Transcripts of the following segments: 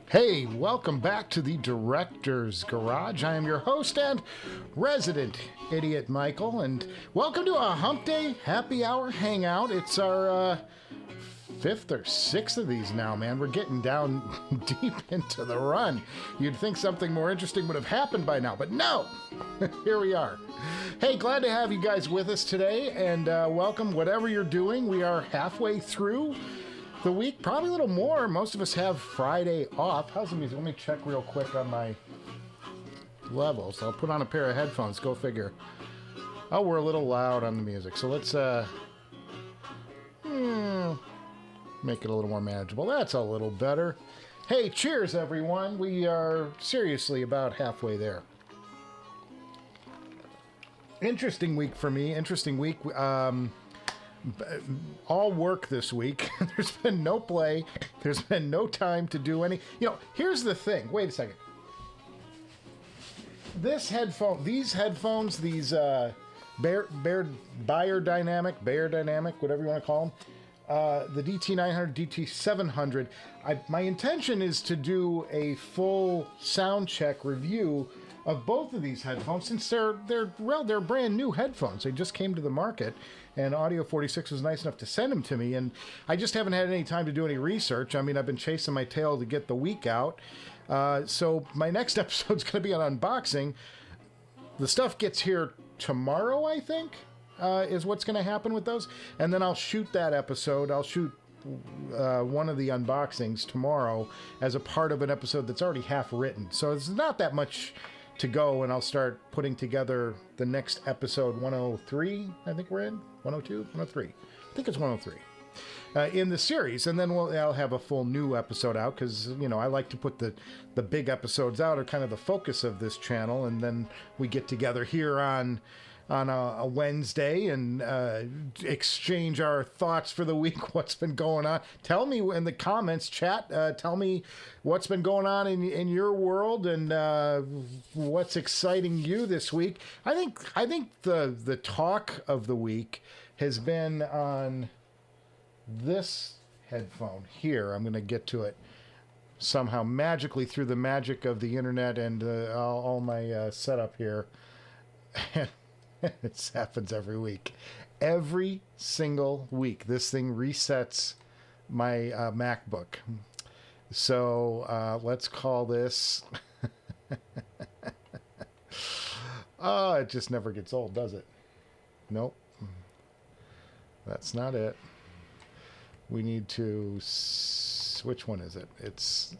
Hey, welcome back to the Director's Garage. I am your host and resident idiot, Michael, and welcome to a Humpday Happy Hour Hangout. It's our fifth or sixth of these now, man. We're getting down deep into the run. You'd think something more interesting would have happened by now, but no! Here we are. Hey, glad to have you guys with us today, and welcome, whatever you're doing. We are halfway through the week, probably a little more. Most of us have Friday off. How's the music? Let me check real quick on my levels. I'll put on a pair of headphones. Go figure. Oh, we're a little loud on the music. So let's make it a little more manageable. That's a little better. Hey, cheers, everyone. We are seriously about halfway there. Interesting week for me. Interesting week. All work this week. There's been no play. There's been no time to do any. You know, here's the thing. Wait a second. These headphones, Bayer Dynamic, whatever you want to call them, the DT900, DT700. My intention is to do a full sound check review of both of these headphones, since they're brand new headphones. They just came to the market, and Audio 46 was nice enough to send them to me, and I just haven't had any time to do any research. I mean, I've been chasing my tail to get the week out. So my next episode's going to be an unboxing. The stuff gets here tomorrow, I think, is what's going to happen with those, and then I'll shoot that episode. I'll shoot one of the unboxings tomorrow as a part of an episode that's already half written. So it's not that much to go, and I'll start putting together the next episode 103. I think we're in 102, 103. I think it's 103 in the series, and then I'll have a full new episode out, because you know I like to put the big episodes out, are kind of the focus of this channel, and then we get together here on a Wednesday and exchange our thoughts for the week, what's been going on. Tell me in the comments, chat, tell me what's been going on in your world, and what's exciting you this week. I think the talk of the week has been on this headphone here. I'm going to get to it somehow magically through the magic of the internet and all my setup here. It happens every week. Every single week, this thing resets my MacBook. So let's call this... Oh, it just never gets old, does it? Nope. That's not it. We need to... Which one is it? It's...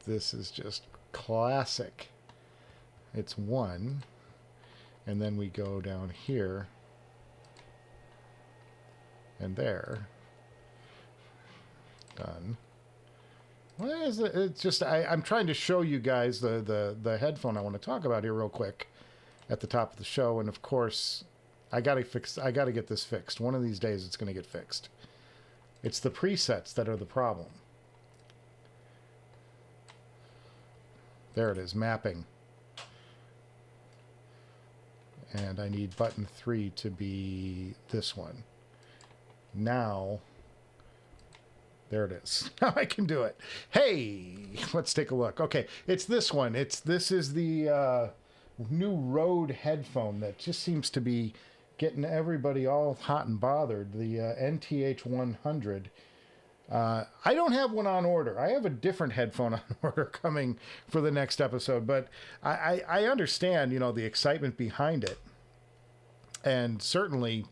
This is just classic. It's one, and then we go down here and there. Done. What is it? It's just I'm trying to show you guys the headphone I want to talk about here real quick at the top of the show, and of course I gotta get this fixed. One of these days it's gonna get fixed. It's the presets that are the problem. There it is, mapping. And I need button 3 to be this one. Now, there it is. Now I can do it. Hey, let's take a look. Okay, it's this one. This is the new Rode headphone that just seems to be getting everybody all hot and bothered. The NTH100. I don't have one on order. I have a different headphone on order coming for the next episode, but I understand, you know, the excitement behind it. And certainly,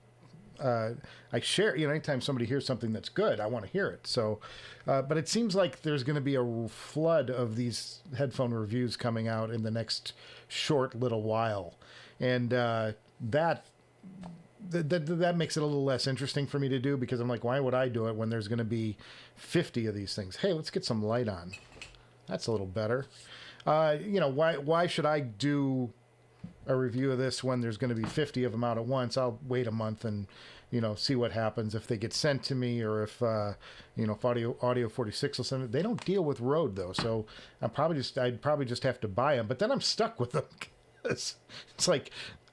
I share, you know, anytime somebody hears something that's good, I want to hear it. So, but it seems like there's going to be a flood of these headphone reviews coming out in the next short little while. And that makes it a little less interesting for me to do, because I'm like, why would I do it when there's going to be 50 of these things? Hey, let's get some light on. That's a little better. You know, why should I do a review of this when there's going to be 50 of them out at once? I'll wait a month and, you know, see what happens if they get sent to me, or if you know, if Audio 46 will send it. They don't deal with Rode though, so I'd probably just have to buy them. But then I'm stuck with them. It's like,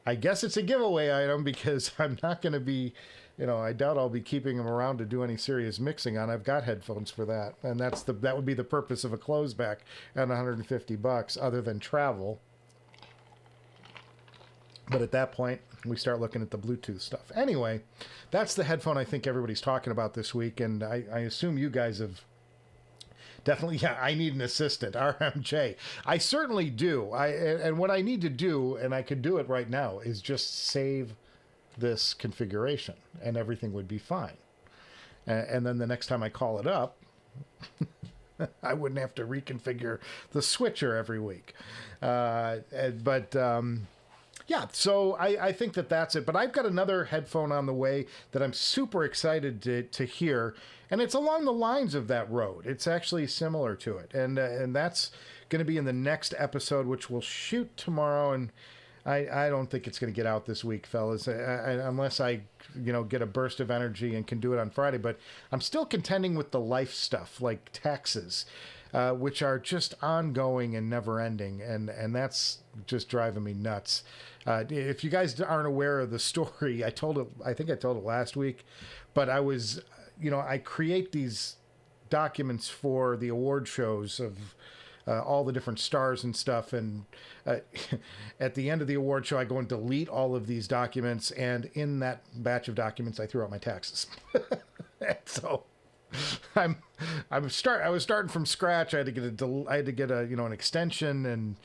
I guess it's a giveaway item, because I'm not going to be you know, I doubt I'll be keeping them around to do any serious mixing on. I've got headphones for that, and that would be the purpose of a closeback at $150, other than travel. But at that point, we start looking at the Bluetooth stuff. Anyway, that's the headphone I think everybody's talking about this week, and I assume you guys have definitely. Yeah, I need an assistant, RMJ. I certainly do. And what I need to do, and I could do it right now, is just save this configuration, and everything would be fine. And then the next time I call it up, I wouldn't have to reconfigure the switcher every week. Yeah, so I think that's it. But I've got another headphone on the way that I'm super excited to hear, and it's along the lines of that Rode. It's actually similar to it, and that's going to be in the next episode, which we'll shoot tomorrow. And I don't think it's going to get out this week, fellas, unless I get a burst of energy and can do it on Friday. But I'm still contending with the life stuff, like taxes, which are just ongoing and never ending, and that's just driving me nuts. If you guys aren't aware of the story, I think I told it last week, but I was, I create these documents for the award shows of all the different stars and stuff. And at the end of the award show, I go and delete all of these documents. And in that batch of documents, I threw out my taxes. So I was starting from scratch. I had to get an extension and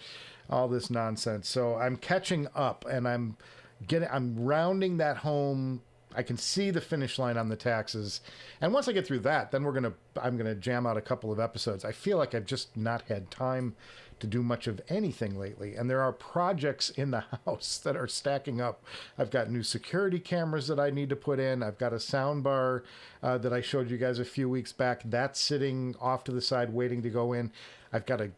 all this nonsense. So I'm catching up, and I'm rounding that home. I can see the finish line on the taxes. And once I get through that, then I'm gonna jam out a couple of episodes. I feel like I've just not had time to do much of anything lately. And there are projects in the house that are stacking up. I've got new security cameras that I need to put in. I've got a sound bar that I showed you guys a few weeks back. That's sitting off to the side waiting to go in. I've got a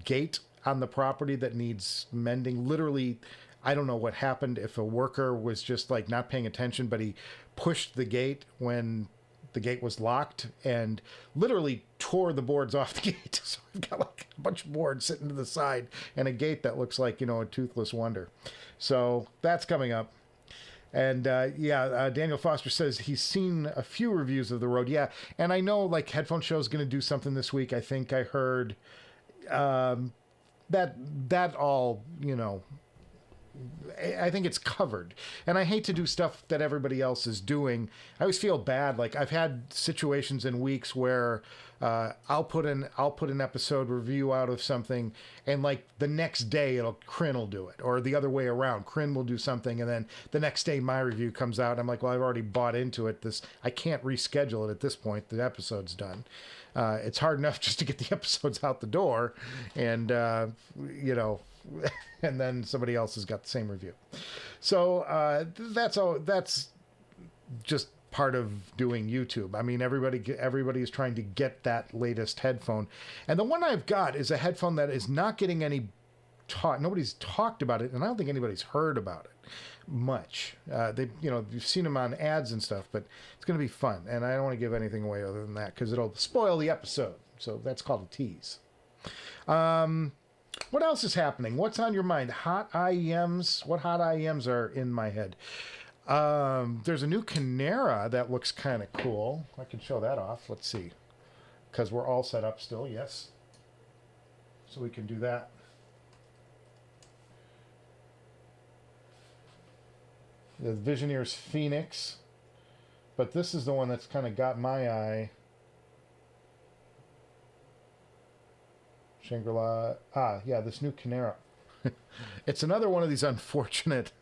gate on the property that needs mending. Literally, I don't know what happened, if a worker was just like not paying attention, but he pushed the gate when the gate was locked and literally tore the boards off the gate. So I've got like a bunch of boards sitting to the side and a gate that looks like, a toothless wonder. So that's coming up. And Daniel Foster says he's seen a few reviews of the Rode. Yeah, and I know like Headphone Show is going to do something this week. I think I heard that all, I think it's covered. And I hate to do stuff that everybody else is doing. I always feel bad. Like I've had situations in weeks where I'll put an episode review out of something, and like the next day Crin will do it, or the other way around. Crin will do something, and then the next day my review comes out. And I'm like, well, I've already bought into it. I can't reschedule it at this point. The episode's done. It's hard enough just to get the episodes out the door, and and then somebody else has got the same review. So that's just part of doing YouTube. I mean, everybody is trying to get that latest headphone, and the one I've got is a headphone that is not getting any talk. Nobody's talked about it, and I don't think anybody's heard about it much. You've seen them on ads and stuff, but it's going to be fun, and I don't want to give anything away other than that because it'll spoil the episode. So that's called a tease. What else is happening? What's on your mind? Hot IEMs. What hot IEMs are in my head? There's a new Kinera that looks kind of cool. I can show that off. Let's see. Because we're all set up still, yes. So we can do that. The Visioneer's Phoenix. But this is the one that's kind of got my eye. Shangri-La. Yeah, this new Kinera. It's another one of these unfortunate...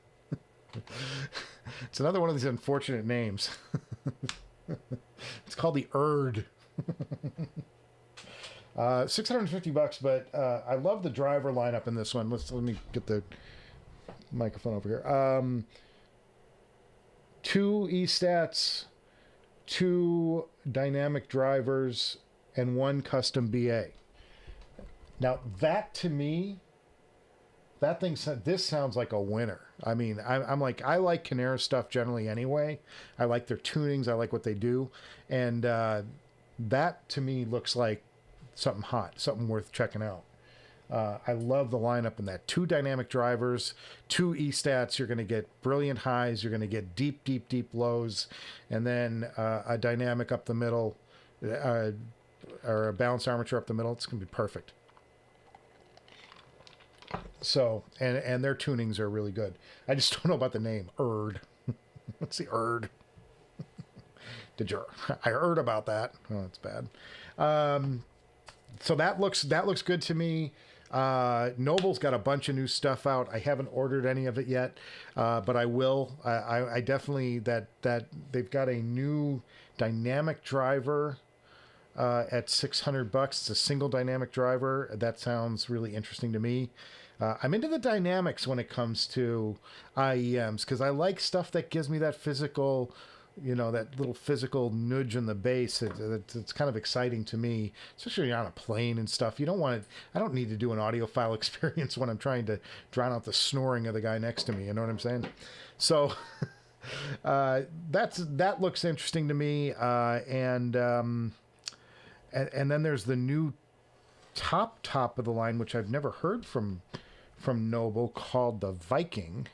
It's another one of these unfortunate names. It's called the Erd. $650, but I love the driver lineup in this one. Let me get the microphone over here. 2 E-Stats, 2 dynamic drivers, and 1 custom BA. Now that to me, this sounds like a winner. I mean, I'm like, I like Kinera stuff generally anyway. I like their tunings. I like what they do. And that to me looks like something hot, something worth checking out. I love the lineup in that. 2 dynamic drivers, 2 E-stats. You're going to get brilliant highs. You're going to get deep, deep, deep lows. And then a dynamic up the middle, or a balanced armature up the middle. It's going to be perfect. So, and their tunings are really good. I just don't know about the name. Erd. What's the Erd? I heard about that. Oh, that's bad. So that looks good to me. Noble's got a bunch of new stuff out. I haven't ordered any of it yet, but I will. I definitely that they've got a new dynamic driver at $600. It's a single dynamic driver. That sounds really interesting to me. I'm into the dynamics when it comes to IEMs because I like stuff that gives me that physical, that little physical nudge in the bass. It's kind of exciting to me, especially when you're on a plane and stuff. You don't want to, I don't need to do an audiophile experience when I'm trying to drown out the snoring of the guy next to me. You know what I'm saying? So that looks interesting to me. And then there's the new top of the line, which I've never heard from Noble, called the Viking.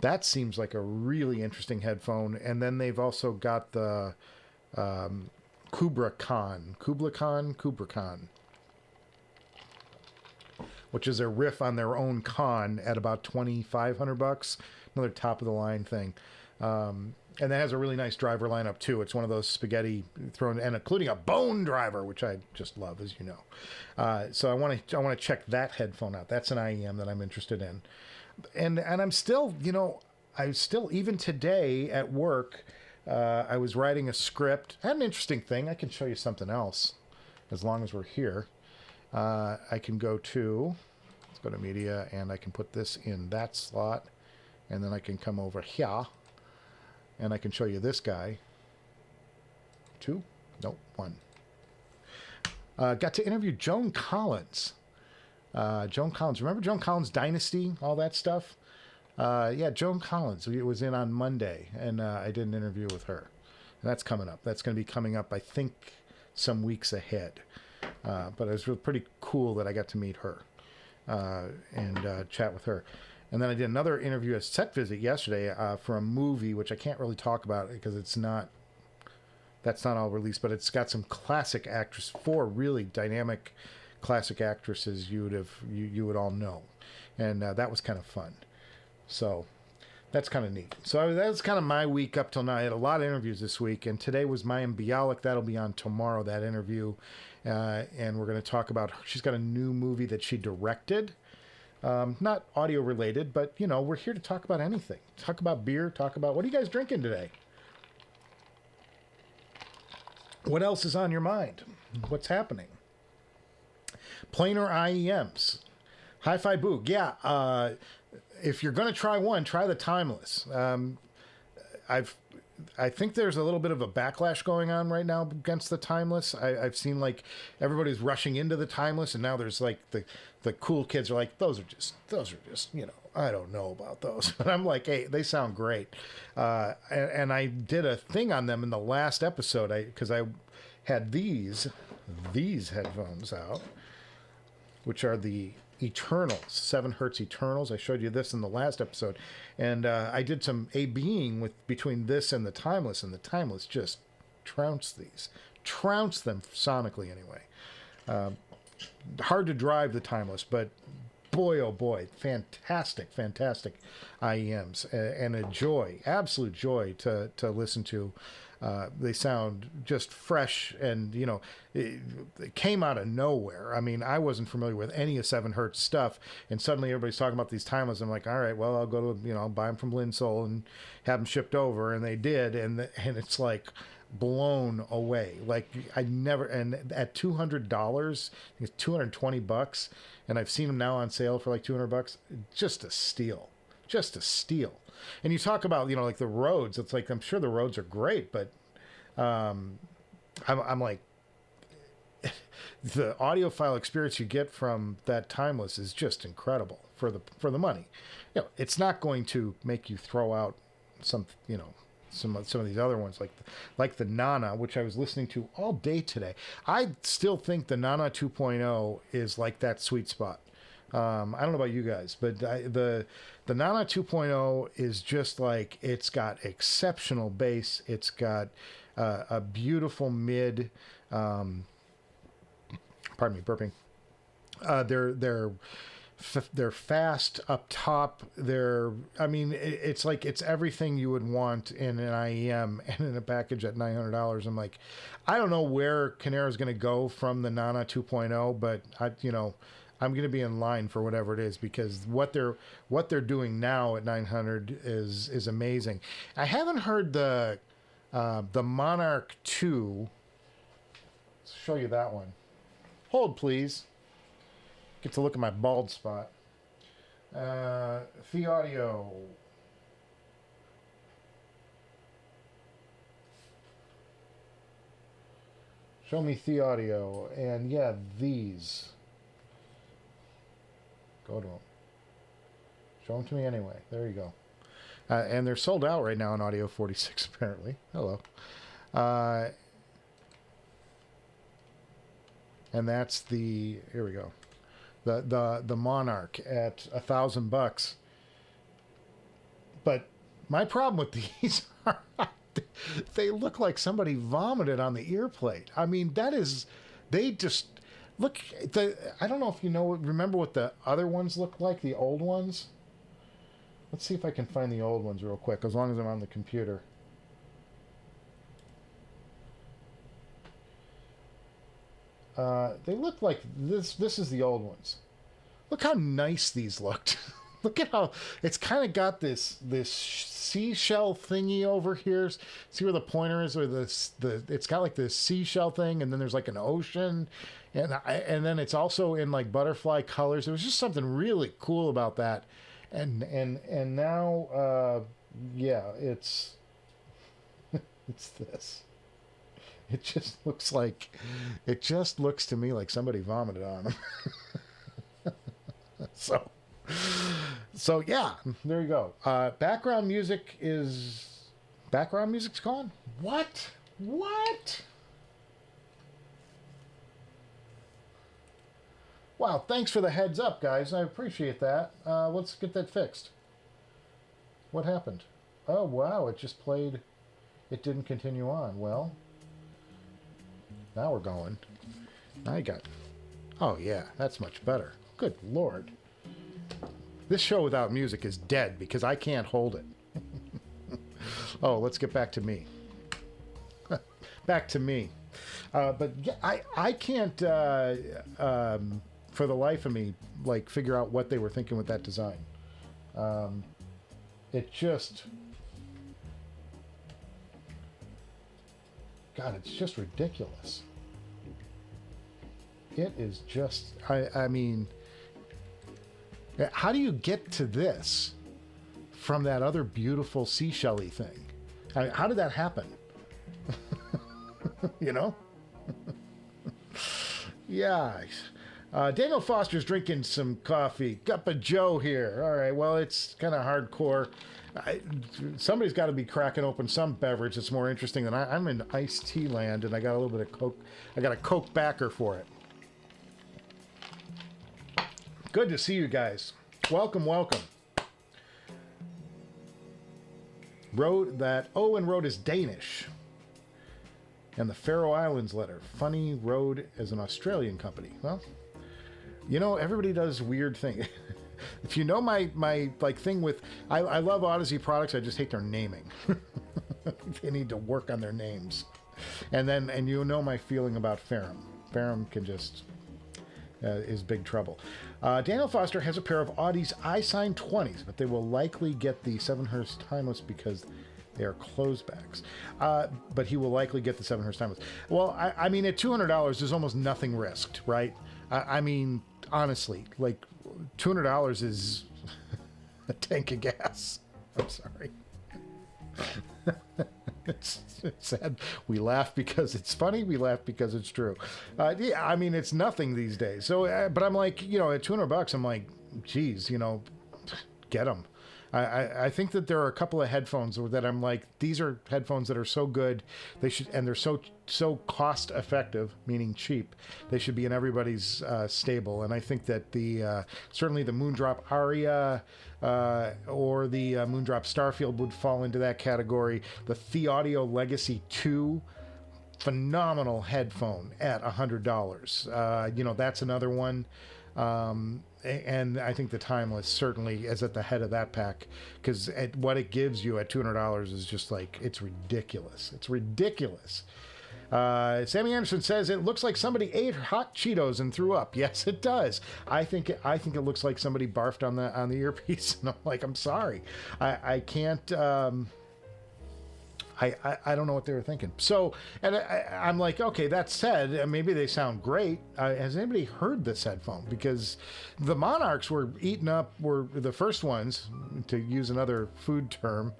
That seems like a really interesting headphone. And then they've also got the Kubla Khan, which is a riff on their own Khan at about $2,500. Another top of the line thing. And that has a really nice driver lineup too. It's one of those spaghetti thrown, and including a bone driver, which I just love, as you know. So I want to check that headphone out. That's an IEM that I'm interested in. And I'm still, even today at work, I was writing a script. I had an interesting thing. I can show you something else as long as we're here. I can let's go to media, and I can put this in that slot, and then I can come over here, and I can show you this guy. 2? Nope, 1. Got to interview Joan Collins. Joan Collins. Remember Joan Collins' Dynasty? All that stuff? Yeah, Joan Collins. It was in on Monday, and I did an interview with her. And that's coming up. That's going to be coming up, I think, some weeks ahead. But it was really pretty cool that I got to meet her and chat with her. And then I did another interview, a set visit yesterday for a movie, which I can't really talk about because that's not all released, but it's got some classic actors, 4 really dynamic classic actresses you would all know. And that was kind of fun. So that's kind of neat. So that's kind of my week up till now. I had a lot of interviews this week, and today was Mayim Bialik. That'll be on tomorrow, that interview. And we're going to talk about, she's got a new movie that she directed. Not audio related, but we're here to talk about anything. Talk about beer, talk about, what are you guys drinking today? What else is on your mind? What's happening? Planar IEMs. Hi-Fi Boog. Yeah, if you're going to try one, try the Timeless. I think there's a little bit of a backlash going on right now against the Timeless. I've seen like everybody's rushing into the Timeless, and now there's like the cool kids are like, those are just I don't know about those. But I'm like, hey, they sound great. And I did a thing on them in the last episode because I had these headphones out, which are the Eternals, 7 Hertz Eternals. I showed you this in the last episode, and I did some A/Bing between this and the Timeless, and the Timeless just trounced them sonically anyway. Hard to drive the Timeless, but boy oh boy, fantastic IEMs, and a joy, absolute joy to listen to. They sound just fresh, and it came out of nowhere. I mean, I wasn't familiar with any of 7 Hertz stuff, and suddenly everybody's talking about these Timeless. I'm like, all right, well, I'll go to I'll buy them from Linsol and have them shipped over, and they did, and it's like blown away. Like I never, and at $200, I think it's $220, and I've seen them now on sale for like $200. Just a steal. And you talk about, like the Rhodes. It's like, I'm sure the Rhodes are great, but I'm like, the audiophile experience you get from that Timeless is just incredible for the money. It's not going to make you throw out some of these other ones like the Nanna, which I was listening to all day today. I still think the Nanna 2.0 is like that sweet spot. I don't know about you guys, but the Nanna 2.0 is just like, it's got exceptional bass. It's got a beautiful mid. Pardon me, burping. They're fast up top. I mean, it's like, it's everything you would want in an IEM, and in a package at $900. I'm like, I don't know where Kinera is going to go from the Nanna 2.0, but I'm going to be in line for whatever it is, because what they're doing now at 900 is amazing. I haven't heard the Monarch 2. Let's show you that one. Hold, please. Get to look at my bald spot. Thieaudio. Show me Thieaudio. And yeah, these. Go to them. Show them to me anyway. There you go. And they're sold out right now in Audio 46, apparently. Hello. And that's the, here we go. The Monarch at $1,000. But my problem with these are they look like somebody vomited on the ear plate. I mean, they just look. I don't know if remember what the other ones look like, the old ones. Let's see if I can find the old ones real quick, as long as I'm on the computer. They look like this. This is the old ones. Look how nice these looked. Look at how it's kind of got this seashell thingy over here. See where the pointer is, or it's got like this seashell thing, and then there's like an ocean, and then it's also in like butterfly colors. There was just something really cool about that, and now yeah, it's this. It just looks to me like somebody vomited on them. So yeah, there you go. Background music's gone. What? Wow, thanks for the heads up, guys. I appreciate that. Let's get that fixed. What happened? Oh, wow, it just played. It didn't continue on. Well, now we're going. Now you got... Oh, yeah, that's much better. Good Lord. This show without music is dead because I can't hold it. Oh, let's get back to me. Back to me. But yeah, I can't, for the life of me, like, figure out what they were thinking with that design. It just... God, it's just ridiculous. It is just, I mean, how do you get to this from that other beautiful seashell-y thing? How did that happen? You know? Yeah. Daniel Foster's drinking some coffee. Cup of Joe here. All right, well, it's kind of hardcore. Somebody's got to be cracking open some beverage that's more interesting than I'm in iced tea land, and I got a little bit of Coke. I got a Coke backer for it. Good to see you guys. Welcome, welcome. Owen wrote is Danish. And the Faroe Islands letter. Funny Road as an Australian company. Well, you know, everybody does weird things. If you know my like thing with, I love Audeze products, I just hate their naming. They need to work on their names. And you know my feeling about Ferrum. Ferrum can just, is big trouble. Daniel Foster has a pair of Audeze iSign 20s, but they will likely get the 7Hz Timeless because they are closebacks. But he will likely get the 7Hz Timeless. Well, I mean, at $200, there's almost nothing risked, right? I mean, honestly, like, $200 is a tank of gas. I'm sorry. It's sad. We laugh because it's funny. We laugh because it's true. Yeah, I mean, it's nothing these days. So, but I'm like, you know, at $200, I'm like, geez, you know, get them. I think that there are a couple of headphones that I'm like, these are headphones that are so good, they should, and they're so cost effective, meaning cheap. They should be in everybody's stable. And I think that the certainly the Moondrop Aria or the Moondrop Starfield would fall into that category. The Thieaudio Legacy 2, phenomenal headphone at $100. You know, that's another one. And I think the Timeless certainly is at the head of that pack, because what it gives you at $200 is just like, it's ridiculous. It's ridiculous. Sammy Anderson says it looks like somebody ate hot Cheetos and threw up. Yes, it does. I think it looks like somebody barfed on the earpiece, and I'm like, I'm sorry, I can't. I don't know what they were thinking. So, and I'm like, okay, that said, maybe they sound great. Has anybody heard this headphone? Because the Monarchs were the first ones, to use another food term,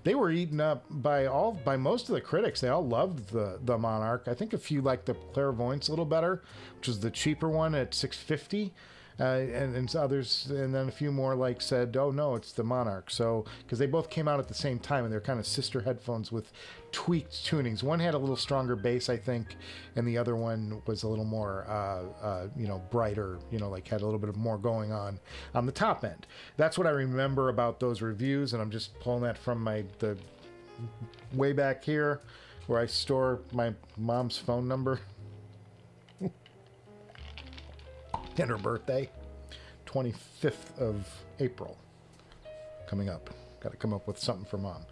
they were eaten up by most of the critics. They all loved the Monarch. I think a few liked the Clairvoyance a little better, which is the cheaper one at $650. And others, and then a few more said, oh no, it's the Monarch. So, because they both came out at the same time, and they're kind of sister headphones with tweaked tunings. One had a little stronger bass, I think, and the other one was a little more, brighter, had a little bit of more going on the top end. That's what I remember about those reviews, and I'm just pulling that from the way back here, where I store my mom's phone number. And her birthday, 25th of April, coming up. Got to come up with something for Mom.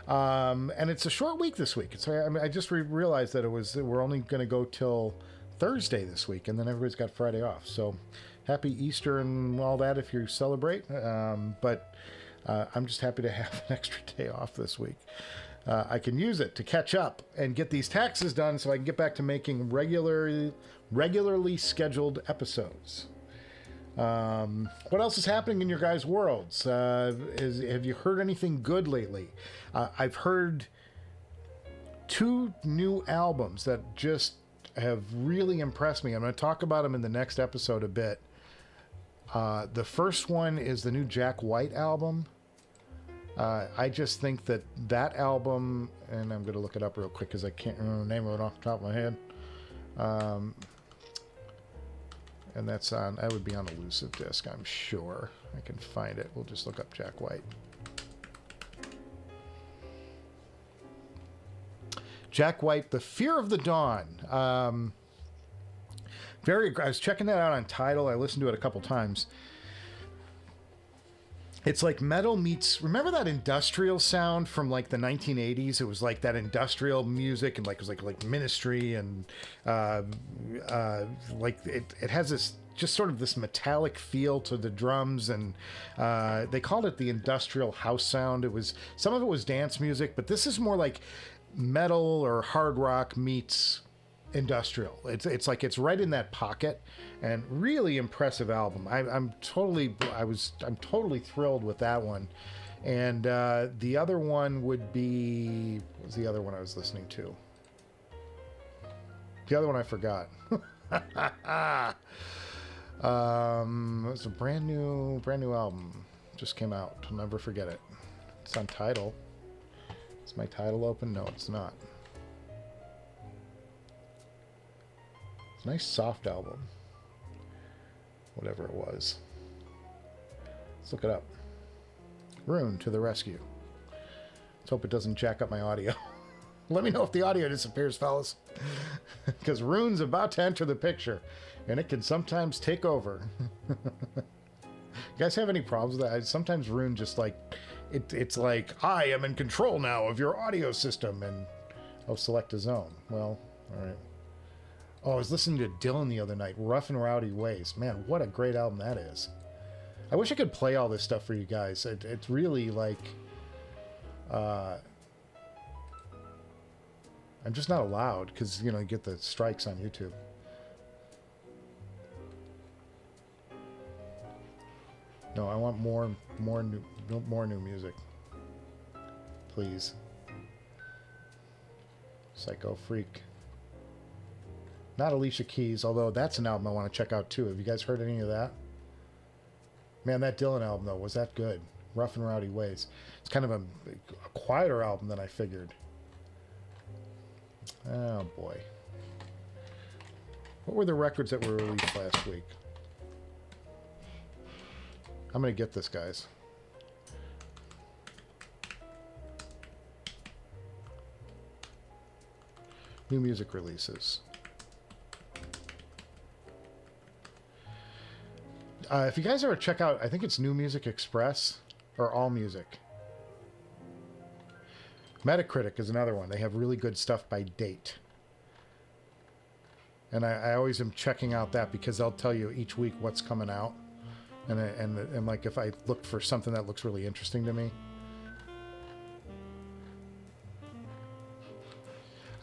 And it's a short week this week. So I just realized that we're only going to go till Thursday this week, and then everybody's got Friday off. So happy Easter and all that if you celebrate. But I'm just happy to have an extra day off this week. I can use it to catch up and get these taxes done so I can get back to making regularly scheduled episodes. What else is happening in your guys' worlds? Have you heard anything good lately? I've heard 2 new albums that just have really impressed me. I'm going to talk about them in the next episode a bit. The first one is the new Jack White album. I just think that album, and I'm going to look it up real quick because I can't remember the name of it off the top of my head. And that would be on Elusive Disc, I'm sure. I can find it. We'll just look up Jack White. Jack White, The Fear of the Dawn. I was checking that out on Tidal. I listened to it a couple times. It's like metal meets, remember that industrial sound from the 1980s? It was like that industrial music, and it was like Ministry, and it has this just sort of this metallic feel to the drums, and they called it the industrial house sound. Some of it was dance music, but this is more like metal or hard rock meets industrial. It's like it's right in that pocket, and really impressive album. I'm totally thrilled with that one. And the other one would be, what was the other one I was listening to? The other one I forgot. It was a brand new album, just came out. I'll never forget it. It's on Tidal. Is my Tidal open? No, it's not. It's a nice soft album. Whatever it was. Let's look it up. Rune to the rescue. Let's hope it doesn't jack up my audio. Let me know if the audio disappears, fellas. Because Rune's about to enter the picture, and it can sometimes take over. You guys have any problems with that? Sometimes Rune just it's like, I am in control now of your audio system, and I'll select a zone. Well, all right. Oh, I was listening to Dylan the other night, Rough and Rowdy Ways. Man, what a great album that is. I wish I could play all this stuff for you guys. It's really I'm just not allowed because, you get the strikes on YouTube. No, I want more new music. Please. Psycho Freak. Not Alicia Keys, although that's an album I want to check out too. Have you guys heard any of that? Man, that Dylan album though, was that good? Rough and Rowdy Ways. It's kind of a quieter album than I figured. Oh boy. What were the records that were released last week? I'm gonna get this, guys. New music releases. If you guys ever check out, I think it's New Music Express or All Music. Metacritic is another one. They have really good stuff by date. And I always am checking out that because they'll tell you each week what's coming out. And like if I look for something that looks really interesting to me,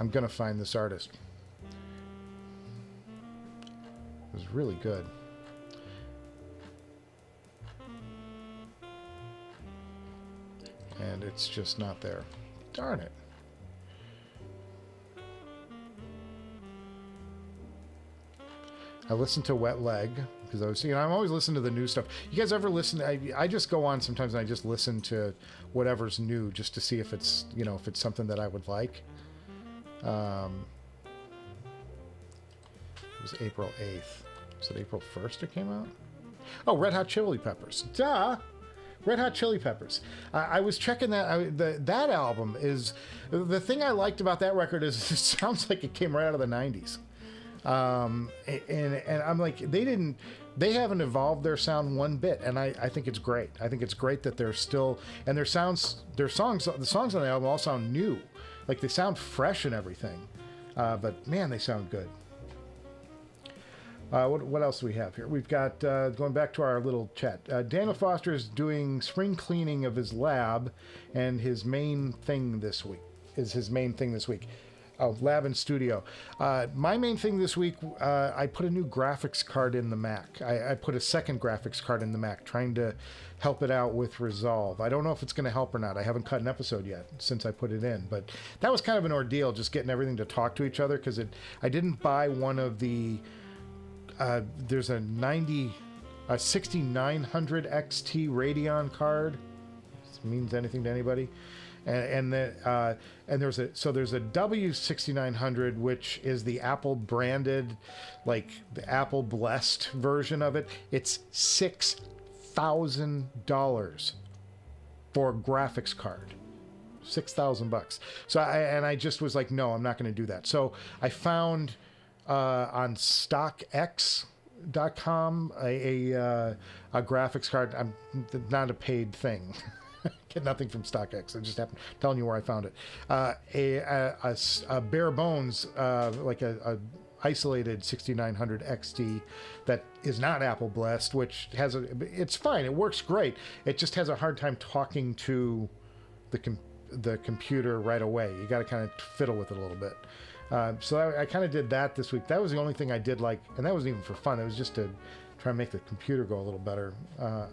I'm going to find this artist. It was really good. And it's just not there. Darn it. I listened to Wet Leg because I was, I'm always listening to the new stuff. You guys ever listen? I just go on sometimes and I just listen to whatever's new just to see if it's, if it's something that I would like. It was April 8th. Was it April 1st it came out? Oh, Red Hot Chili Peppers. Duh! Red Hot Chili Peppers. I was checking that. That album is... The thing I liked about that record is it sounds like it came right out of the 90s. And I'm like, they haven't evolved their sound one bit, and I think it's great. I think it's great that they're still... And the songs on the album all sound new. Like, they sound fresh and everything. But, man, they sound good. What else do we have here? We've got, going back to our little chat, Daniel Foster is doing spring cleaning of his lab, and his main thing this week. Oh, lab and studio. My main thing this week, I put a new graphics card in the Mac. I put a second graphics card in the Mac, trying to help it out with Resolve. I don't know if it's going to help or not. I haven't cut an episode yet since I put it in, but that was kind of an ordeal, just getting everything to talk to each other, because I didn't buy one of the... there's a 6900 XT Radeon card. If it means anything to anybody. And there's a W6900, which is the Apple branded, like the Apple blessed version of it. It's $6,000 for a graphics card. $6,000. So I just was like, no, I'm not going to do that. So I found on StockX.com a graphics card. I'm not a paid thing. Get nothing from StockX. I just happened telling you where I found it. A bare bones, like a isolated 6900 XT that is not Apple blessed, which has it's fine. It works great. It just has a hard time talking to the computer right away. You got to kind of fiddle with it a little bit. So I kind of did that this week. That was the only thing I did, like, and that wasn't even for fun. It was just to try and make the computer go a little better,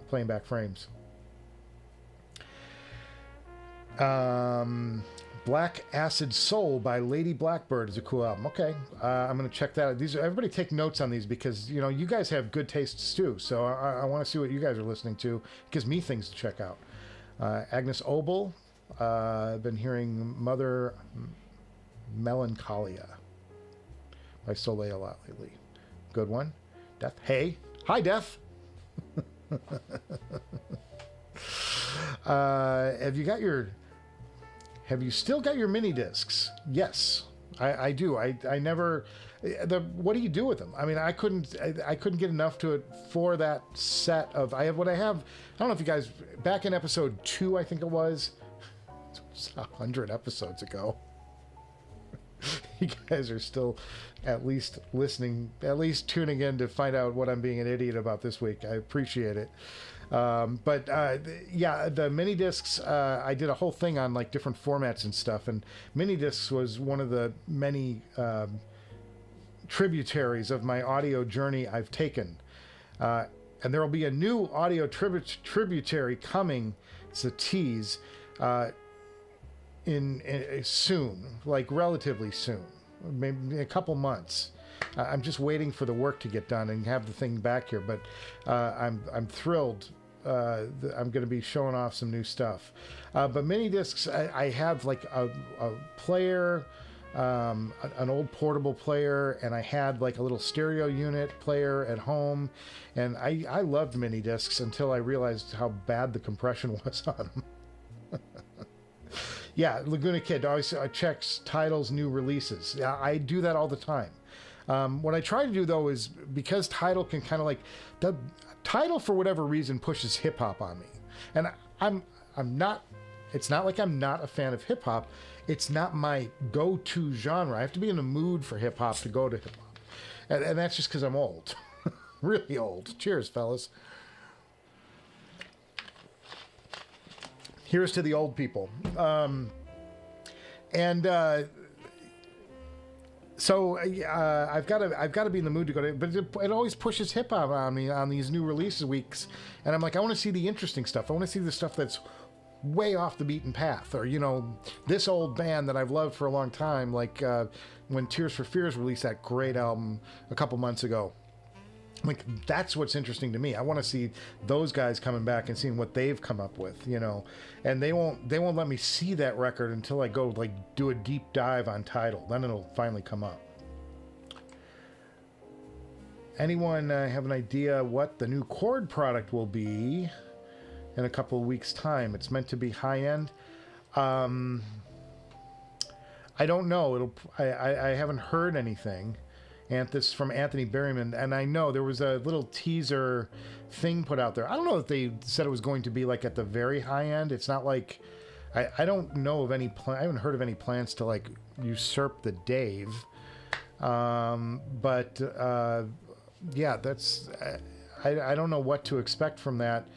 playing back frames. Black Acid Soul by Lady Blackbird is a cool album. Okay, I'm going to check that out. Everybody take notes on these because, you guys have good tastes too. So I want to see what you guys are listening to. It gives me things to check out. Agnes Obel. I've been hearing Mother Melancholia by Soleil a lot lately. Good one. Death. Hey. Hi, Death. Have you still got your mini discs? Yes, I do. I never. What do you do with them? I mean, I couldn't get enough to it for that set of. I have. I don't know if you guys back in episode 2, I think it was 100 episodes ago. You guys are still at least listening, at least tuning in to find out what I'm being an idiot about this week. I appreciate it. Yeah, the mini discs, I did a whole thing on like different formats and stuff, and mini discs was one of the many tributaries of my audio journey I've taken. And there will be a new audio tributary coming. It's a tease. In soon, like relatively soon, maybe a couple months. I'm just waiting for the work to get done and have the thing back here. But I'm thrilled I'm going to be showing off some new stuff. But mini discs, I have like a player, an old portable player, and I had like a little stereo unit player at home, and I loved mini discs until I realized how bad the compression was on them. Yeah, Laguna Kid always checks titles, new releases. Yeah, I do that all the time. What I try to do though is, because Tidal can kind of like, the Tidal for whatever reason pushes hip hop on me, and I'm not. It's not like I'm not a fan of hip hop. It's not my go-to genre. I have to be in the mood for hip hop to go to hip hop, and that's just because I'm old, really old. Cheers, fellas. Here's to the old people. So I've got to be in the mood to go to, but it always pushes hip hop on me on these new releases weeks, and I'm like, I want to see the interesting stuff. I want to see the stuff that's way off the beaten path, or this old band that I've loved for a long time, like when Tears for Fears released that great album a couple months ago. Like, that's what's interesting to me. I want to see those guys coming back and seeing what they've come up with, and they won't let me see that record until I go like do a deep dive on Tidal. Then it'll finally come up. Anyone have an idea what the new Chord product will be in a couple of weeks' time? It's meant to be high end. I don't know. I haven't heard anything. And this is from Anthony Berryman, and I know there was a little teaser thing put out there. I don't know if they said it was going to be like at the very high end. It's not like, I don't know of any I haven't heard of any plans to like usurp the Dave. Yeah, that's I don't know what to expect from that.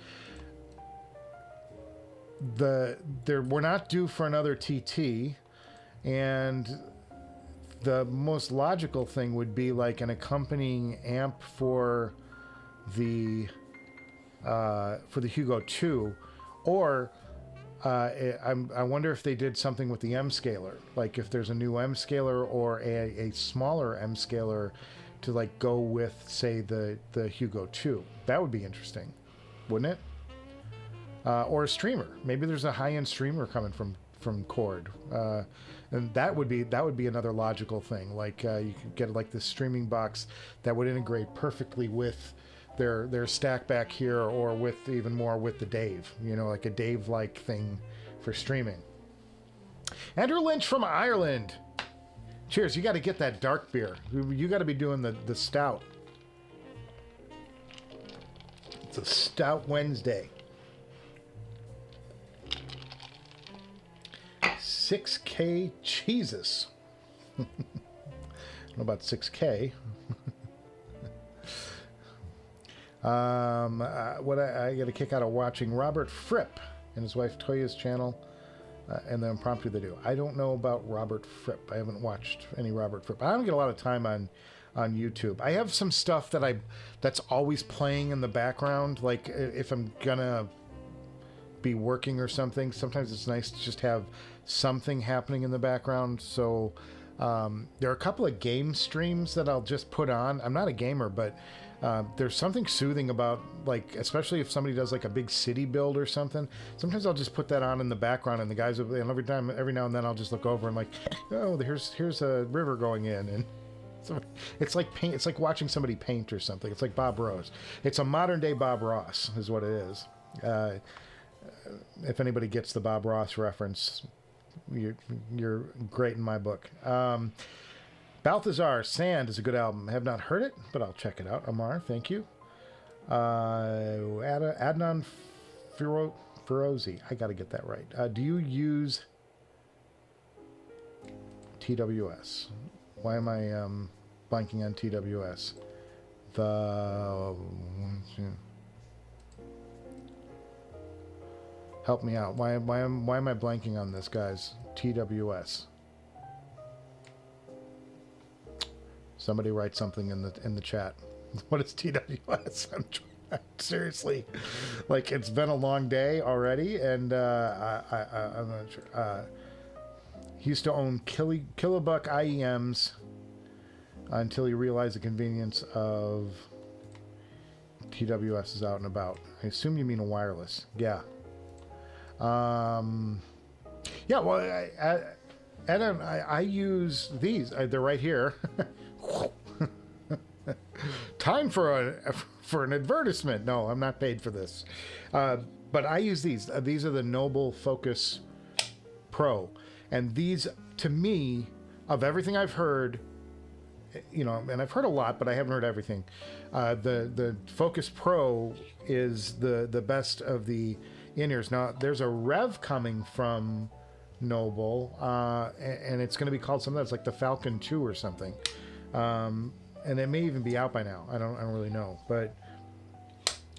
We're not due for another TT, and the most logical thing would be like an accompanying amp for the Hugo 2, or I wonder if they did something with the M scaler, like if there's a new M scaler or a smaller M scaler to like go with, say, the Hugo 2. That would be interesting, wouldn't it? Or a streamer. Maybe there's a high-end streamer coming from Chord. And that would be another logical thing. Like you could get like this streaming box that would integrate perfectly with their stack back here, or with even more with the Dave. Like a Dave-like thing for streaming. Andrew Lynch from Ireland. Cheers! You got to get that dark beer. You got to be doing the stout. It's a Stout Wednesday. 6K Jesus. I don't know about 6K. What I get a kick out of watching Robert Fripp and his wife Toya's channel, and the impromptu they do. I don't know about Robert Fripp. I haven't watched any Robert Fripp. I don't get a lot of time on YouTube. I have some stuff that's always playing in the background. Like if I'm gonna be working or something, sometimes it's nice to just have something happening in the background. So there are a couple of game streams that I'll just put on. I'm not a gamer, but there's something soothing about, like, especially if somebody does like a big city build or something. Sometimes I'll just put that on in the background, and the guys will, and every now and then I'll just look over and like, oh, here's a river going in, and so it's like paint. It's like watching somebody paint or something. It's like Bob Ross. It's a modern day Bob Ross is what it is. If anybody gets the Bob Ross reference, you're great in my book. Balthazar, Sand is a good album. I have not heard it, but I'll check it out. Amar, thank you. Adnan Ferozi, I got to get that right. Do you use TWS? Why am I blanking on TWS? Help me out. Why am I blanking on this, guys? TWS. Somebody write something in the chat. What is TWS? I'm seriously, like, it's been a long day already, and I'm not sure. He used to own kilobuck IEMs until he realized the convenience of TWS is out and about. I assume you mean a wireless. Yeah. Yeah, well, I use these. They're right here. Time for an advertisement. No, I'm not paid for this. But I use these. These are the Noble Focus Pro. And these, to me, of everything I've heard, you know, and I've heard a lot, but I haven't heard everything. The Focus Pro is the best of the in-ears. Now, there's a Rev coming from Noble, and it's going to be called something that's like the Falcon 2 or something. And it may even be out by now. I don't really know. But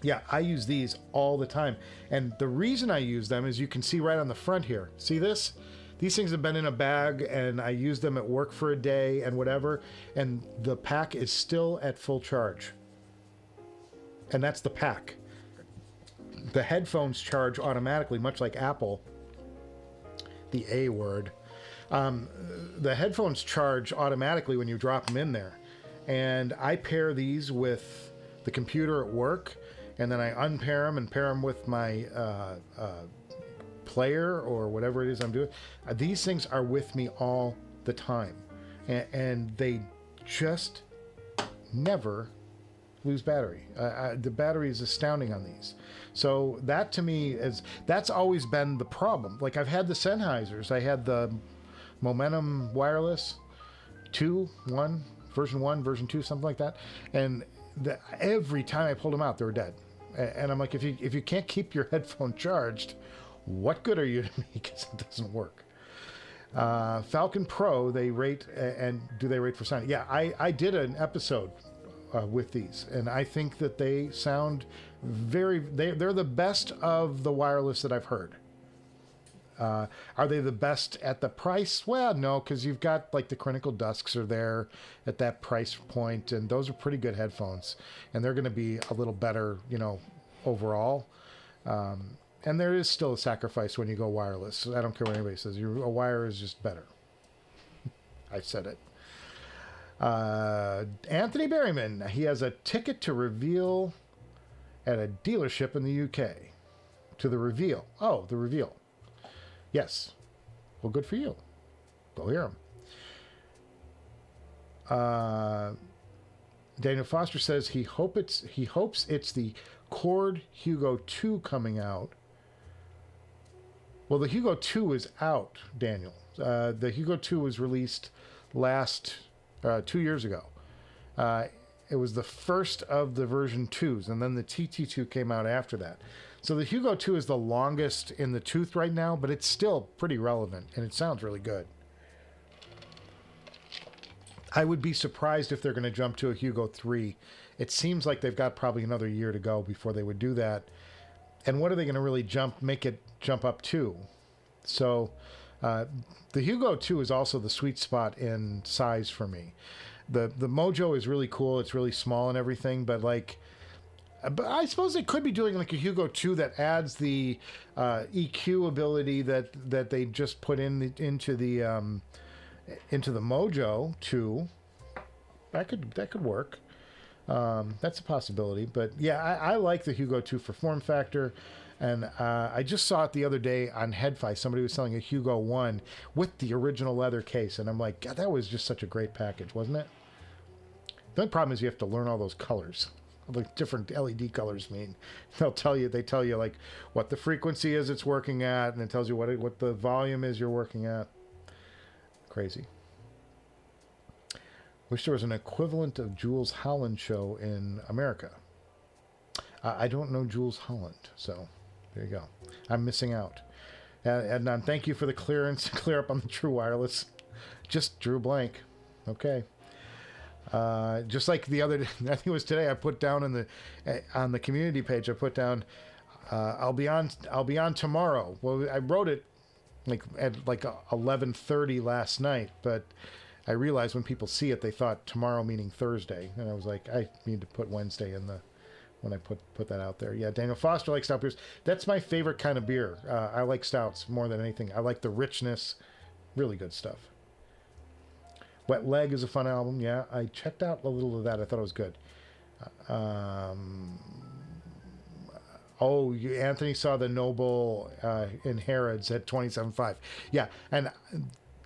yeah, I use these all the time. And the reason I use them is you can see right on the front here. See this? These things have been in a bag, and I use them at work for a day and whatever, and the pack is still at full charge. And that's the pack. The headphones charge automatically, much like Apple. The A word. The headphones charge automatically when you drop them in there. And I pair these with the computer at work, and then I unpair them and pair them with my player or whatever it is I'm doing. These things are with me all the time, and they just never lose battery. The battery is astounding on these. So that to me that's always been the problem. Like I've had the Sennheisers. I had the Momentum Wireless 1, version 1, version 2, something like that. And every time I pulled them out, they were dead. And I'm like, if you can't keep your headphone charged, what good are you to me? Because it doesn't work. Falcon Pro, they rate, and do they rate for sound? Yeah, I did an episode with these, and I think that they sound they're the best of the wireless that I've heard. Are they the best at the price? Well, no, because you've got like the Critical Dusks are there at that price point, and those are pretty good headphones, and they're going to be a little better, you know, overall. And there is still a sacrifice when you go wireless. I don't care what anybody says. A wire is just better. I said it. Anthony Berryman, he has a ticket to reveal at a dealership in the UK. To the reveal. Oh, the reveal. Yes. Well, good for you. Go hear him. Daniel Foster says he hopes it's the Cord Hugo 2 coming out. Well, the Hugo 2 is out, Daniel. The Hugo 2 was released 2 years ago. It was the first of the version 2s, and then the TT2 came out after that. So the Hugo 2 is the longest in the tooth right now, but it's still pretty relevant, and it sounds really good. I would be surprised if they're going to jump to a Hugo 3. It seems like they've got probably another year to go before they would do that. And what are they going to really make it jump up to? So the Hugo 2 is also the sweet spot in size for me. The Mojo is really cool. It's really small and everything, but I suppose they could be doing like a Hugo 2 that adds the EQ ability that they just put into the Mojo 2. That could work. That's a possibility. But yeah, I like the Hugo 2 for form factor. And I just saw it the other day on Headfi. Somebody was selling a Hugo 1 with the original leather case. And I'm like, God, that was just such a great package, wasn't it? The only problem is you have to learn all those colors. Like different LED colors mean. They tell you like what the frequency is it's working at, and it tells you what the volume is you're working at. Crazy. Wish there was an equivalent of Jules Holland show in America. I don't know Jules Holland, so there you go. I'm missing out. And thank you for the clearance to clear up on the True Wireless. Just drew blank. Okay. Just like the other, I think it was today, I put down on the community page, I put down, I'll be on tomorrow. Well, I wrote it at 11:30 last night, but I realized when people see it, they thought tomorrow meaning Thursday, and I was like, I need to put Wednesday when I put that out there. Yeah, Daniel Foster likes stout beers. That's my favorite kind of beer. I like stouts more than anything. I like the richness. Really good stuff. Wet Leg is a fun album. Yeah, I checked out a little of that. I thought it was good. Oh, Anthony saw the Noble in Harrods at 27.5. Yeah, and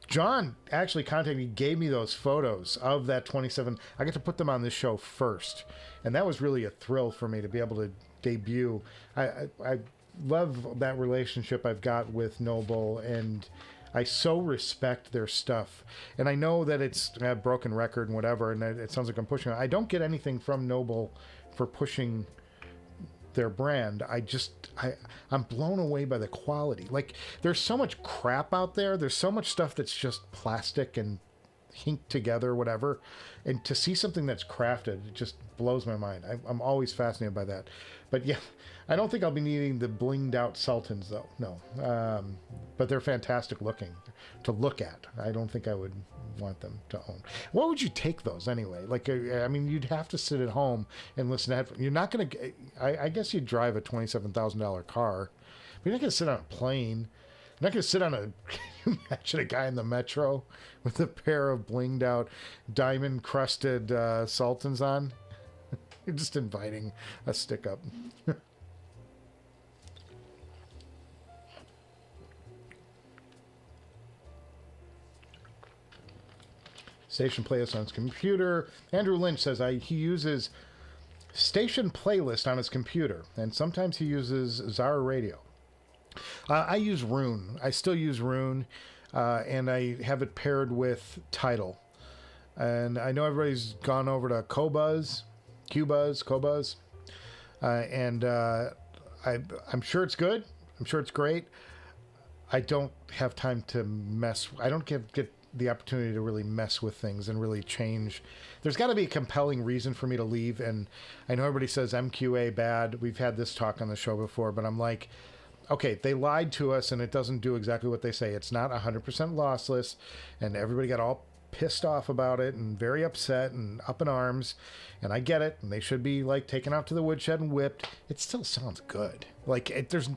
John actually contacted me, gave me those photos of that 27. I get to put them on this show first, and that was really a thrill for me to be able to debut. I love that relationship I've got with Noble, and I so respect their stuff. And I know that it's a broken record and whatever, and it sounds like I'm pushing it. I don't get anything from Noble for pushing their brand. I'm blown away by the quality. Like, there's so much crap out there. There's so much stuff that's just plastic and hinked together, whatever. And to see something that's crafted, it just blows my mind. I'm always fascinated by that. But yeah, I don't think I'll be needing the blinged out Sultans though. No. But they're fantastic looking to look at. I don't think I would want them to own. What would you take those anyway? Like, I mean, you'd have to sit at home and listen to headphones. You're not going to, I guess you'd drive a $27,000 car, but you're not going to sit on a plane. You're not going to sit on can you imagine a guy in the metro with a pair of blinged out diamond crusted Sultans on? You're just inviting a stick up. Station playlist on his computer. Andrew Lynch says he uses station playlist on his computer, and sometimes he uses Zara Radio. I use Rune. I still use Rune, and I have it paired with Tidal. And I know everybody's gone over to Qobuz, and I'm sure it's good. I'm sure it's great. I don't have time to mess. I don't get the opportunity to really mess with things and really change. There's got to be a compelling reason for me to leave. And I know everybody says MQA bad. We've had this talk on the show before, but I'm like, okay, they lied to us and it doesn't do exactly what they say. It's not 100% lossless, and everybody got all pissed off about it and very upset and up in arms, and I get it, and they should be like taken out to the woodshed and whipped. It still sounds good. Like, there's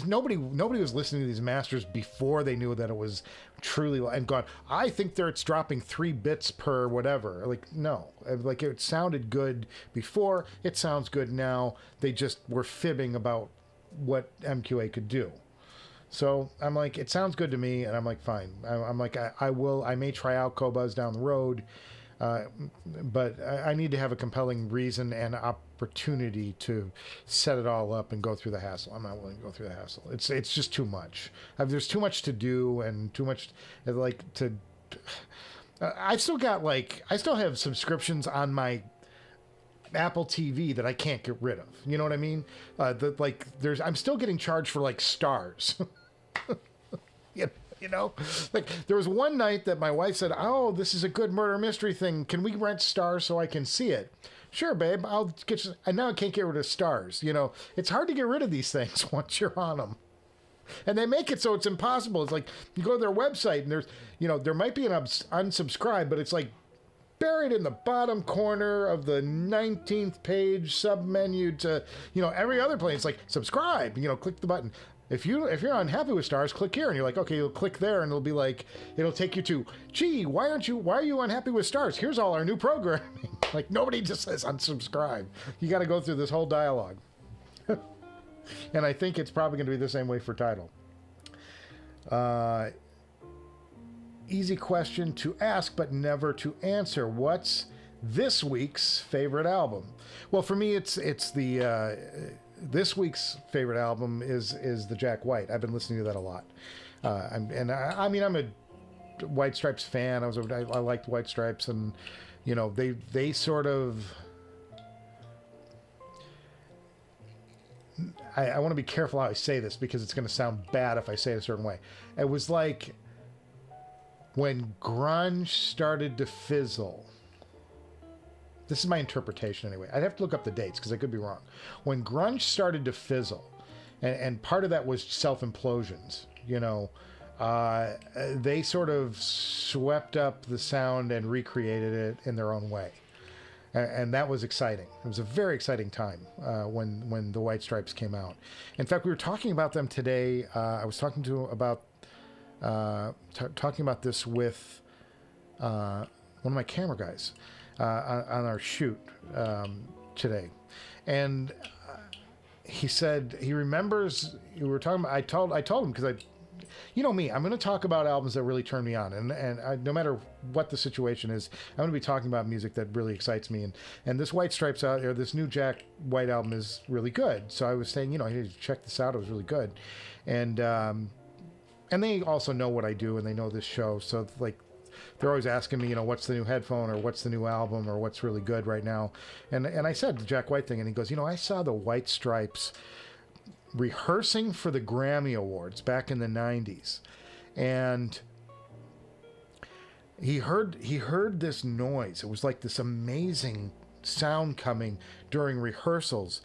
nobody was listening to these masters before they knew that it was truly, and gone, I think it's dropping 3 bits per whatever. Like, no, like, it sounded good before, it sounds good now. They just were fibbing about what MQA could do. So I'm like, it sounds good to me, and I'm like, fine. I'm like, I may try out Qobuz down the road, but I need to have a compelling reason and opportunity to set it all up and go through the hassle. I'm not willing to go through the hassle. It's just too much. There's too much to do and too much like to. I still have subscriptions on my Apple TV that I can't get rid of. You know what I mean? I'm still getting charged for like stars. You know, like, there was one night that my wife said, "Oh, this is a good murder mystery thing. Can we rent stars so I can see it?" Sure, babe. I'll get you. And now I can't get rid of stars. You know, it's hard to get rid of these things once you're on them. And they make it so it's impossible. It's like, you go to their website and there might be an unsubscribe, but it's like buried in the bottom corner of the 19th page sub-menu to, every other place. It's like, subscribe, click the button. If you're unhappy with stars, click here. And you're like, okay, you'll click there and it'll take you to, gee, why are you unhappy with stars? Here's all our new programming. Like, nobody just says unsubscribe. You got to go through this whole dialogue. And I think it's probably going to be the same way for Tidal. Easy question to ask, but never to answer. What's this week's favorite album? Well, for me, it's the this week's favorite album is the Jack White. I've been listening to that a lot. I'm a White Stripes fan. I liked White Stripes, and they sort of. I want to be careful how I say this because it's going to sound bad if I say it a certain way. It was like when grunge started to fizzle. This is my interpretation anyway. I'd have to look up the dates because I could be wrong. When grunge started to fizzle, and part of that was self-implosions, they sort of swept up the sound and recreated it in their own way. And that was exciting. It was a very exciting time when the White Stripes came out. In fact, we were talking about them today. I was talking about this with one of my camera guys on our shoot today, and he said he remembers we were talking about. I told him because you know me, I'm going to talk about albums that really turn me on, and no matter what the situation is, I'm going to be talking about music that really excites me. And this White Stripes out there, this new Jack White album is really good. So I was saying, you know, hey, check this out. It was really good, and they also know what I do and they know this show, so like. They're always asking me, you know, what's the new Headphone or what's the new album or what's really good right now. And I said the Jack White thing, and he goes, you know, I saw the White Stripes rehearsing for the Grammy Awards back in the 90s. And he heard this noise. It was like this amazing sound coming during rehearsals.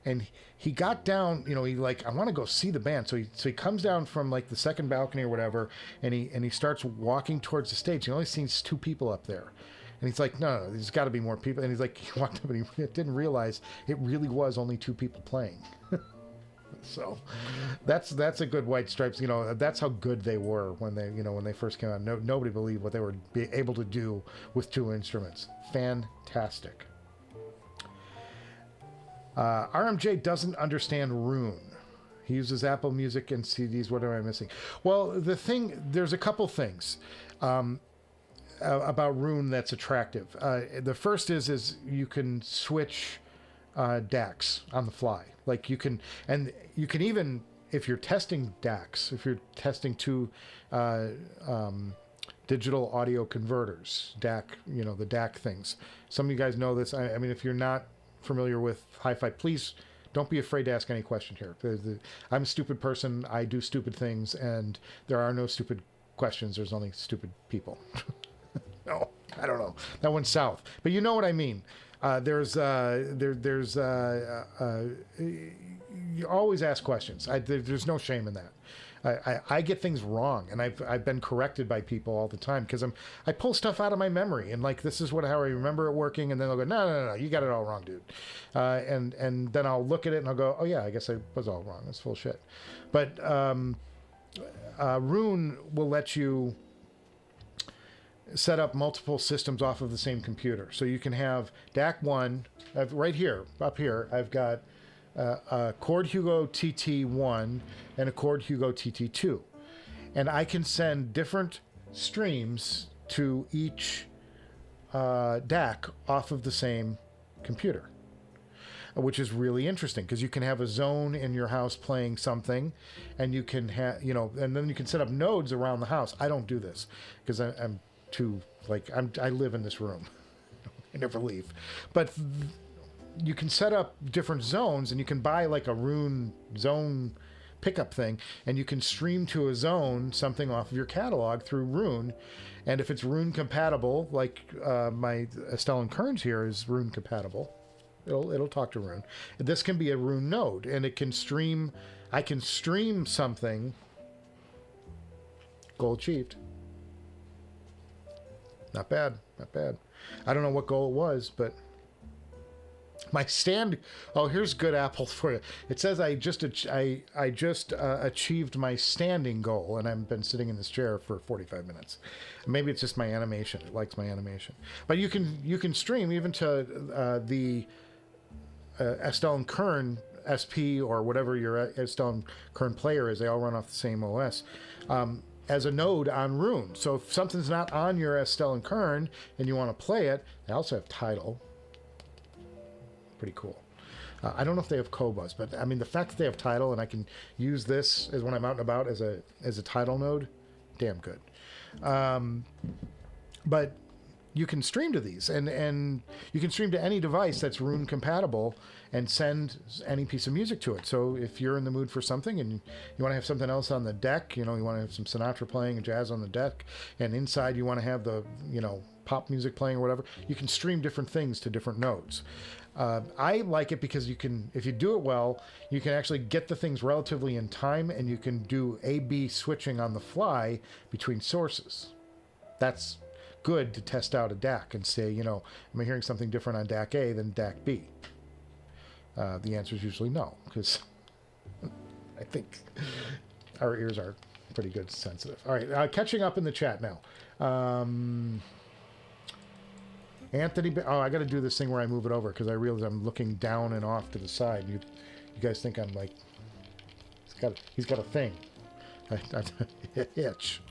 And he got down, you know, he like, I want to go see the band. So he comes down from like the second balcony or whatever, and he starts walking towards the stage. He only sees 2 people up there. And he's like, no, there's got to be more people. And he's like, he walked up and he didn't realize it really was only 2 people playing. So that's a good White Stripes. You know, that's how good they were when they first came out. Nobody believed what they were able to do with 2 instruments. Fantastic. RMJ doesn't understand Rune. He uses Apple Music and CDs. What am I missing? Well, there's a couple things about Rune that's attractive. The first is you can switch DACs on the fly. Like you can even, if you're testing DACs, if you're testing 2 digital audio converters, DAC, you know, the DAC things. Some of you guys know this. I mean, if you're not familiar with hi-fi, please don't be afraid to ask any question here. I'm a stupid person. I do stupid things, and there are no stupid questions. There's only stupid people. No, I don't know. That went south, but you know what I mean. You always ask questions. There's no shame in that. I get things wrong, and I've been corrected by people all the time because I pull stuff out of my memory, and like this is how I remember it working, and then they'll go, no, you got it all wrong, dude, and then I'll look at it and I'll go, oh yeah, I guess I was all wrong. That's full shit. But Rune will let you set up multiple systems off of the same computer, so you can have DAC 1 right here, up here. I've got a Chord Hugo TT1 and a Chord Hugo TT2, and I can send different streams to each DAC off of the same computer, which is really interesting because you can have a zone in your house playing something, and you can have, you know, and then you can set up nodes around the house. I don't do this because I'm too, like, I live in this room. I never leave, but you can set up different zones, and you can buy like a Rune zone pickup thing, and you can stream to a zone something off of your catalog through Rune. And if it's Rune compatible, like my Estelle and Kearns here is Rune compatible, it'll talk to Rune. This can be a Rune node, and it can stream. I can stream something. Goal achieved. Not bad, not bad. I don't know what goal it was, but my stand. Oh, here's good Apple for you. It says I just achieved my standing goal, and I've been sitting in this chair for 45 minutes. Maybe it's just my animation. It likes my animation. But you can stream even to the Estelle and Kern SP or whatever your Estelle and Kern player is. They all run off the same OS. As a node on Rune. So if something's not on your Estelle and Kern and you want to play it, they also have Tidal. Pretty cool. I don't know if they have Cobuzz, but I mean the fact that they have Tidal and I can use this as when I'm out and about as a Tidal node, damn good. But you can stream to these, and you can stream to any device that's Rune compatible and send any piece of music to it. So if you're in the mood for something and you want to have something else on the deck, you know, you want to have some Sinatra playing and jazz on the deck, and inside you want to have the, you know, pop music playing or whatever, you can stream different things to different nodes. I like it because you can, if you do it well, you can actually get the things relatively in time, and you can do A/B switching on the fly between sources. That's good to test out a DAC and say, you know, am I hearing something different on DAC A than DAC B? The answer is usually no, because I think our ears are pretty good sensitive. All right, catching up in the chat now. Anthony, oh, I got to do this thing where I move it over because I realize I'm looking down and off to the side. You You guys think I'm like, he's got a thing. Itch.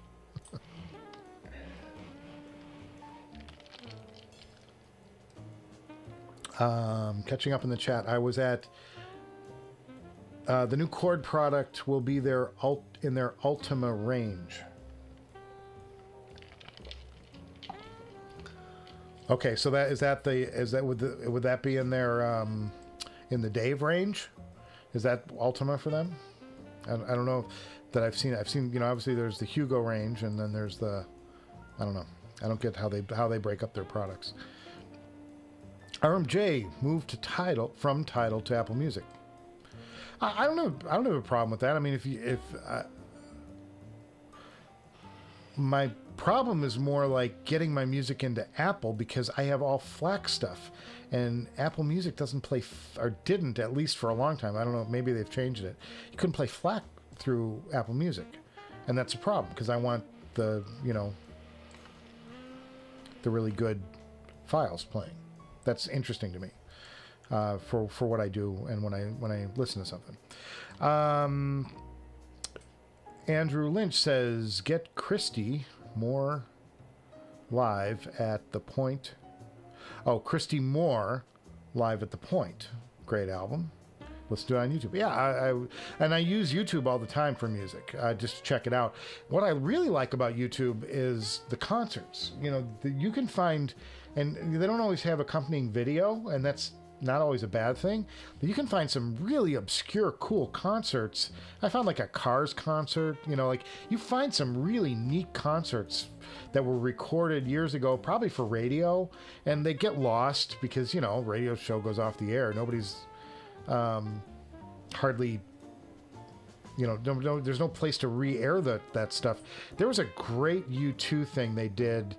Catching up in the chat. I was at the new Chord product will be in their Ultima range. Okay, so would that be in their in the Dave range? Is that Ultima for them? I don't know that I've seen. You know, obviously there's the Hugo range, and then there's the, I don't know. I don't get how they break up their products. RMJ moved to from Tidal to Apple Music. I don't know. I don't have a problem with that. I mean, my problem is more like getting my music into Apple, because I have all FLAC stuff, and Apple Music doesn't play, or didn't, at least for a long time. I don't know. Maybe they've changed it. You couldn't play FLAC through Apple Music, and that's a problem, because I want the, you know, the really good files playing. That's interesting to me. For what I do and when I listen to something. Andrew Lynch says, get Christy Moore live at the Point. Oh, Christy Moore live at the Point. Great album. Let's do it on YouTube. Yeah, I use YouTube all the time for music. Just check it out. What I really like about YouTube is the concerts. You know, you can find, and they don't always have accompanying video, and that's not always a bad thing, but you can find some really obscure, cool concerts. I found like a Cars concert, you know, like you find some really neat concerts that were recorded years ago, probably for radio, and they get lost because, you know, radio show goes off the air. Nobody's hardly, you know, there's no place to re-air that stuff. There was a great U2 thing they did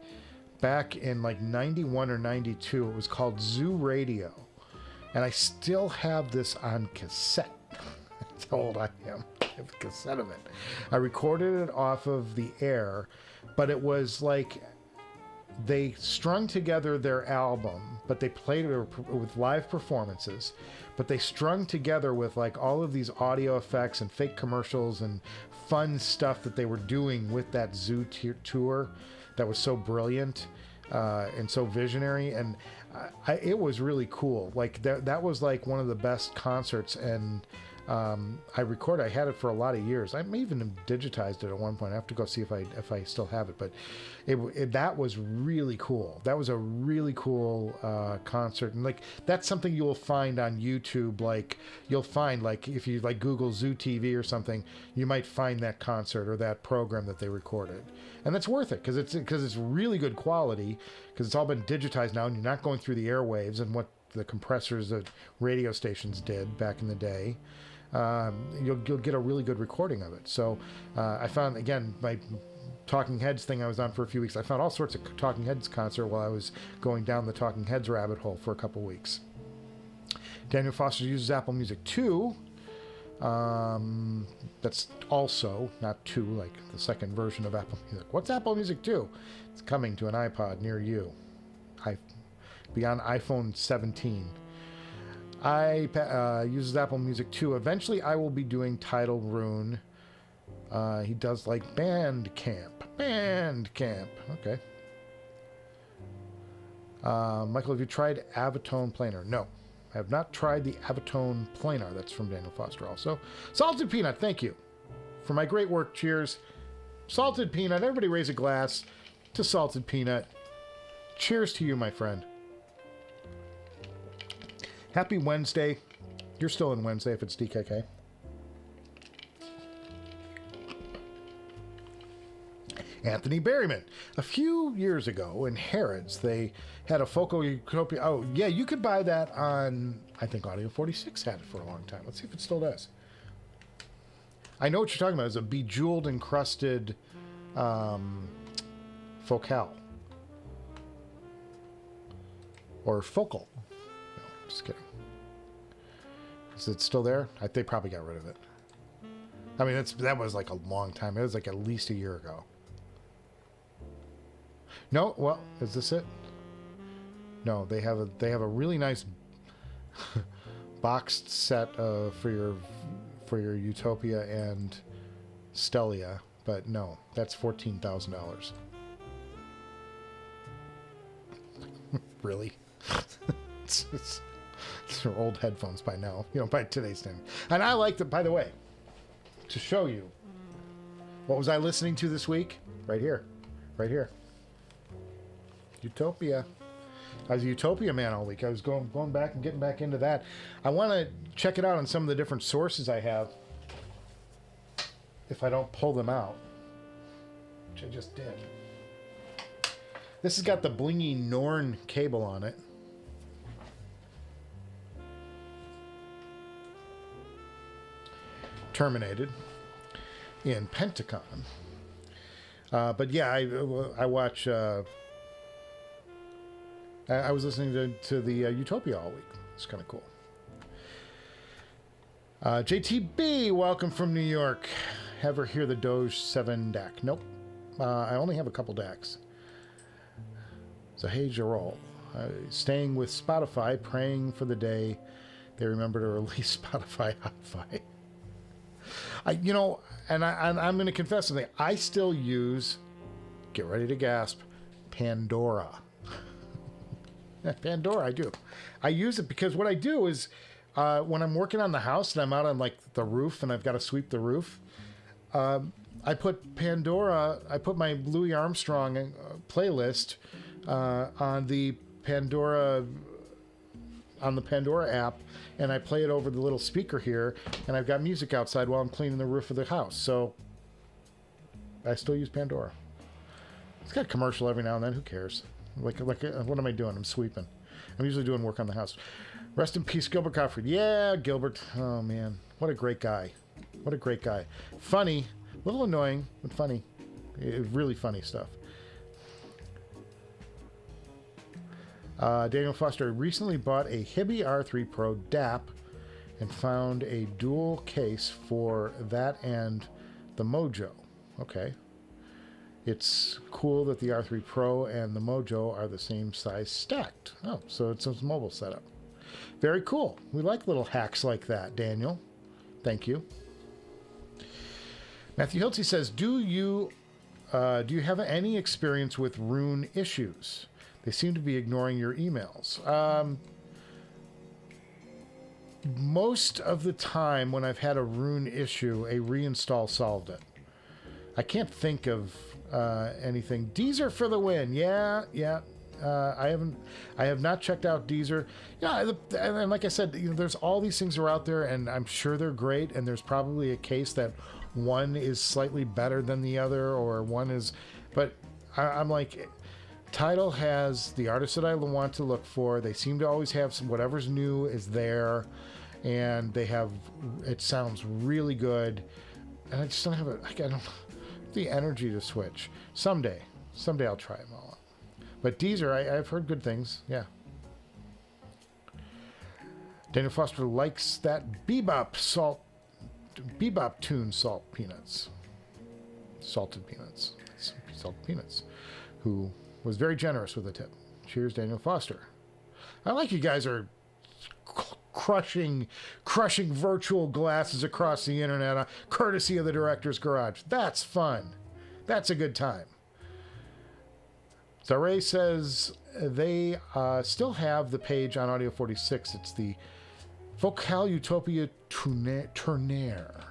back in like 91 or 92. It was called Zoo Radio. And I still have this on cassette. That's how old I am. I have a cassette of it. I recorded it off of the air, but it was like they strung together their album, but they played it with live performances, but they strung together with like all of these audio effects and fake commercials and fun stuff that they were doing with that Zoo tour that was so brilliant and so visionary. And it was really cool. Like that was like one of the best concerts, and I had it for a lot of years. I may even have digitized it at one point. I have to go see if I still have it, but that was really cool. That was a really cool concert, and like that's something you'll find on YouTube. Like you'll find, like if you like Google Zoo TV or something, you might find that concert or that program that they recorded, and that's worth it because it's really good quality, because it's all been digitized now, and you're not going through the airwaves and what the compressors that radio stations did back in the day. You'll get a really good recording of it. So I found, again, my Talking Heads thing I was on for a few weeks, I found all sorts of Talking Heads concert while I was going down the Talking Heads rabbit hole for a couple weeks. Daniel Foster uses Apple Music 2. That's also not 2, like the second version of Apple Music. What's Apple Music 2? It's coming to an iPod near you. Be on iPhone 17. Uses Apple Music 2. Eventually I will be doing Tidal Rune. He does like Bandcamp. Okay. Michael, have you tried Avitone Planar? No, I have not tried the Avitone Planar. That's from Daniel Foster also. Salted Peanut, thank you for my great work. Cheers. Salted Peanut. Everybody raise a glass to Salted Peanut. Cheers to you, my friend. Happy Wednesday. You're still in Wednesday if it's DKK. Anthony Berryman. A few years ago in Harrods, they had a Foco Utopia. Oh, yeah, you could buy that on, I think Audio 46 had it for a long time. Let's see if it still does. I know what you're talking about. It's a bejeweled, encrusted Focal. Or Focal. No, just kidding. Is it still there? They probably got rid of it. I mean, that was like a long time. It was like at least a year ago. No, well, is this it? No, they have a really nice boxed set for your Utopia and Stellia, but no, that's $14,000. Really? It's old headphones by now, by today's standard. And I like by the way, to show you, what was I listening to this week? Right here. Utopia. I was a Utopia man all week. I was going back and getting back into that. I want to check it out on some of the different sources I have, if I don't pull them out, which I just did. This has got the blingy Norn cable on it. Terminated in Pentacon. But yeah, I watch... I was listening to the Utopia all week. It's kind of cool. JTB, welcome from New York. Ever hear the Doge 7 DAC? Nope. I only have a couple DACs. So hey, Jarol. Staying with Spotify, praying for the day they remember to release Spotify Hi-Fi. I'm going to confess something. I still use, get ready to gasp, Pandora. Pandora, I do. I use it because what I do is when I'm working on the house and I'm out on like the roof and I've got to sweep the roof, I put Pandora, I put my Louis Armstrong playlist on the Pandora app, and I play it over the little speaker here, and I've got music outside while I'm cleaning the roof of the house. So I still use Pandora. It's got a commercial every now and then. Who cares? Like, what am I doing? I'm sweeping. I'm usually doing work on the house. Rest in peace, Gilbert Gottfried. Yeah, Gilbert. Oh, man. What a great guy. What a great guy. Funny. A little annoying, but funny. Really funny stuff. Daniel Foster recently bought a Hibi R3 Pro DAP and found a dual case for that and the Mojo. Okay. It's cool that the R3 Pro and the Mojo are the same size stacked. Oh, so it's a mobile setup. Very cool. We like little hacks like that, Daniel. Thank you. Matthew Hilty says, do you have any experience with Rune issues? They seem to be ignoring your emails. Most of the time when I've had a Rune issue, a reinstall solved it. I can't think of anything. Deezer for the win. Yeah. I have not checked out Deezer. Yeah, and like I said, there's all these things are out there, and I'm sure they're great. And there's probably a case that one is slightly better than the other, or one is. But I'm like, Tidal has the artists that I want to look for. They seem to always have whatever's new is there, and they have. It sounds really good, and I just don't have I don't the energy to switch. Someday I'll try them all. But Deezer, I've heard good things. Yeah. Daniel Foster likes that bebop tune, salted peanuts. Salted peanuts. Who was very generous with the tip. Cheers, Daniel Foster. I like you guys are crushing virtual glasses across the internet, courtesy of the Director's Garage. That's fun. That's a good time. Zare says they still have the page on Audio 46. It's the Vocal Utopia Tournaire.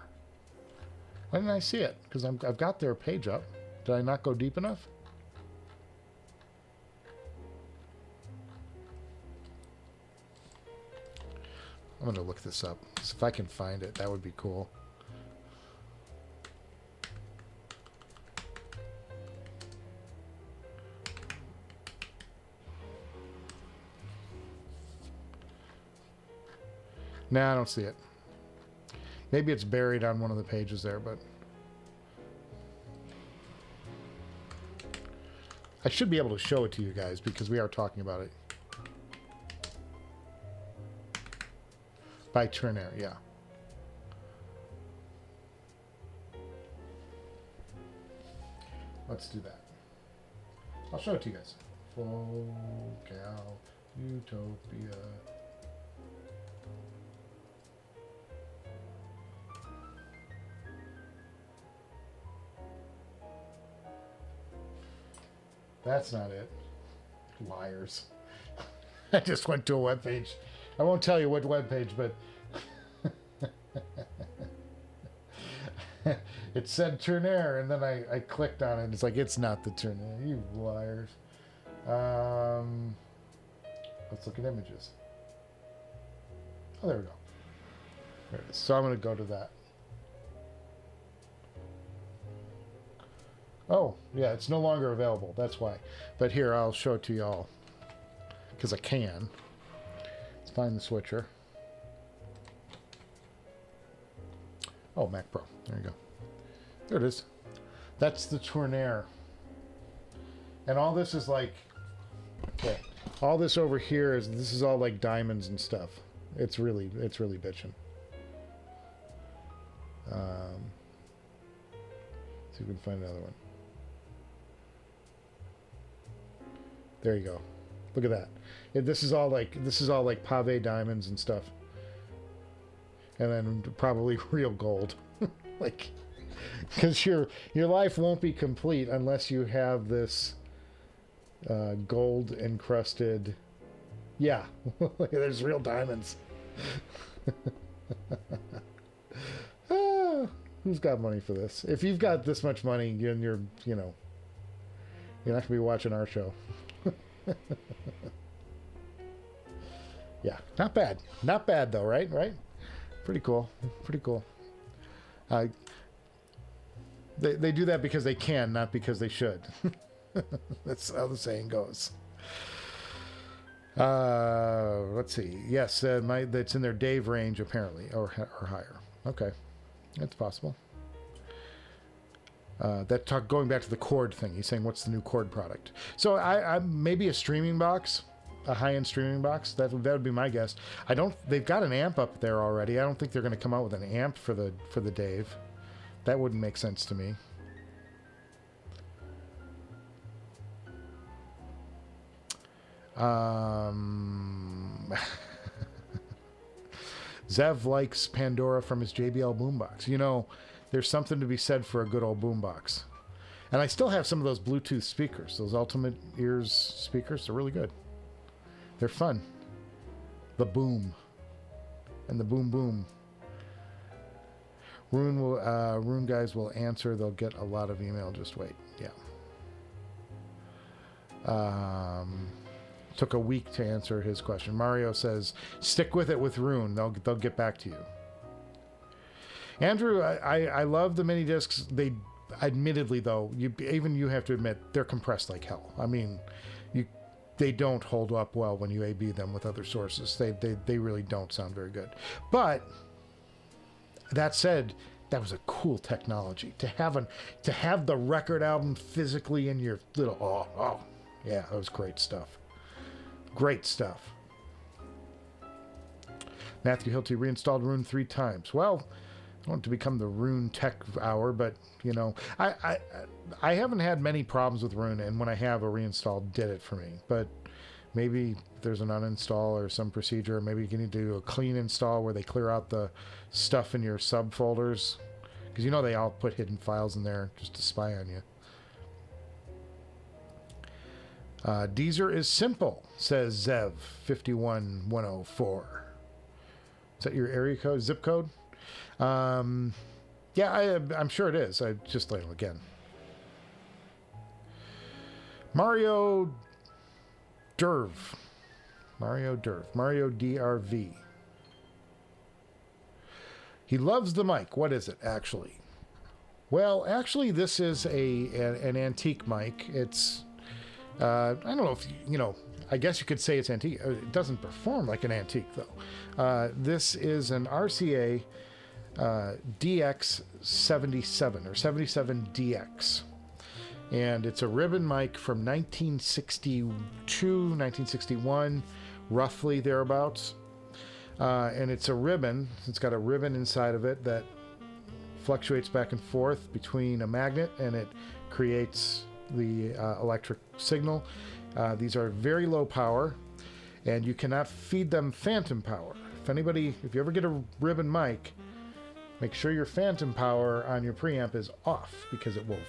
Why didn't I see it? Because I've got their page up. Did I not go deep enough? I'm going to look this up. So if I can find it, that would be cool. Nah, I don't see it. Maybe it's buried on one of the pages there, but I should be able to show it to you guys because we are talking about it. By Turner, yeah. Let's do that. I'll show it to you guys. Vocal Utopia. That's not it. Liars. I just went to a web page. I won't tell you what web page, but it said Turner, and then I clicked on it. It's like, it's not the Turner. You liars. Let's look at images. Oh, there we go. There it is. So I'm going to go to that. Oh, yeah, it's no longer available. That's why. But here, I'll show it to y'all. Because I can. Let's find the switcher. Oh, Mac Pro. There you go. There it is. That's the Tournaire. And all this is like... Yeah, all this over here is... This is all like diamonds and stuff. It's really bitching. See if we can find another one. There you go. Look at that. This is all like pave diamonds and stuff. And then probably real gold. Like, because your life won't be complete unless you have this gold encrusted. Yeah, there's real diamonds. Who's got money for this? If you've got this much money, you're not gonna be watching our show. Yeah, not bad. Not bad though, right? Right? Pretty cool. Pretty cool. They do that because they can, not because they should. That's how the saying goes. Let's see. Yes, that's in their Dave range apparently, or higher. Okay, that's possible. Going back to the cord thing. He's saying, "What's the new cord product?" So I maybe a streaming box, a high-end streaming box. That would be my guess. They've got an amp up there already. I don't think they're going to come out with an amp for the Dave. That wouldn't make sense to me. Zev likes Pandora from his JBL boombox. You know, there's something to be said for a good old boombox. And I still have some of those Bluetooth speakers, those Ultimate Ears speakers. They're really good. They're fun. The boom. And the boom boom. Rune guys will answer. They'll get a lot of email. Just wait. Yeah. Took a week to answer his question. Mario says, stick with it with Rune. They'll get back to you. Andrew, I love the mini discs. They, admittedly though, you have to admit they're compressed like hell. I mean, they don't hold up well when you A/B them with other sources. They really don't sound very good. But that said, that was a cool technology to have the record album physically in your little yeah, that was great stuff. Great stuff. Matthew Hilty reinstalled Rune 3 times. Well, I want it to become the Rune Tech Hour, but you know, I haven't had many problems with Rune, and when I have, a reinstall did it for me. But maybe there's an uninstall or some procedure. Maybe you need to do a clean install where they clear out the stuff in your subfolders, because you know they all put hidden files in there just to spy on you. Deezer is simple, says Zev 51104. Is that your area code, zip code? Yeah, I'm sure it is. I just like again. Mario DRV. He loves the mic. What is it actually? Well, actually, this is an antique mic. It's I don't know if you know. I guess you could say it's antique. It doesn't perform like an antique though. This is an RCA DX77 or 77DX. And it's a ribbon mic from 1962, 1961, roughly thereabouts. And it's a ribbon. It's got a ribbon inside of it that fluctuates back and forth between a magnet, and it creates the electric signal. These are very low power, and you cannot feed them phantom power. If you ever get a ribbon mic, make sure your phantom power on your preamp is off, because it will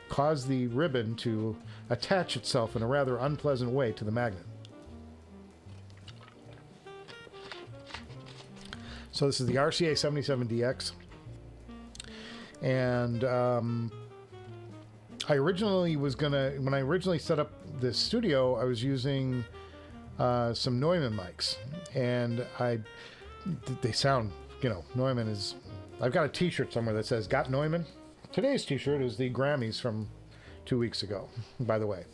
cause the ribbon to attach itself in a rather unpleasant way to the magnet. So this is the RCA 77DX. And I originally was gonna, when I originally set up this studio, I was using some Neumann mics, and they sound, you know, Neumann is, I've got a t-shirt somewhere that says "Got Neumann." Today's t-shirt is the Grammys from 2 weeks ago, by the way.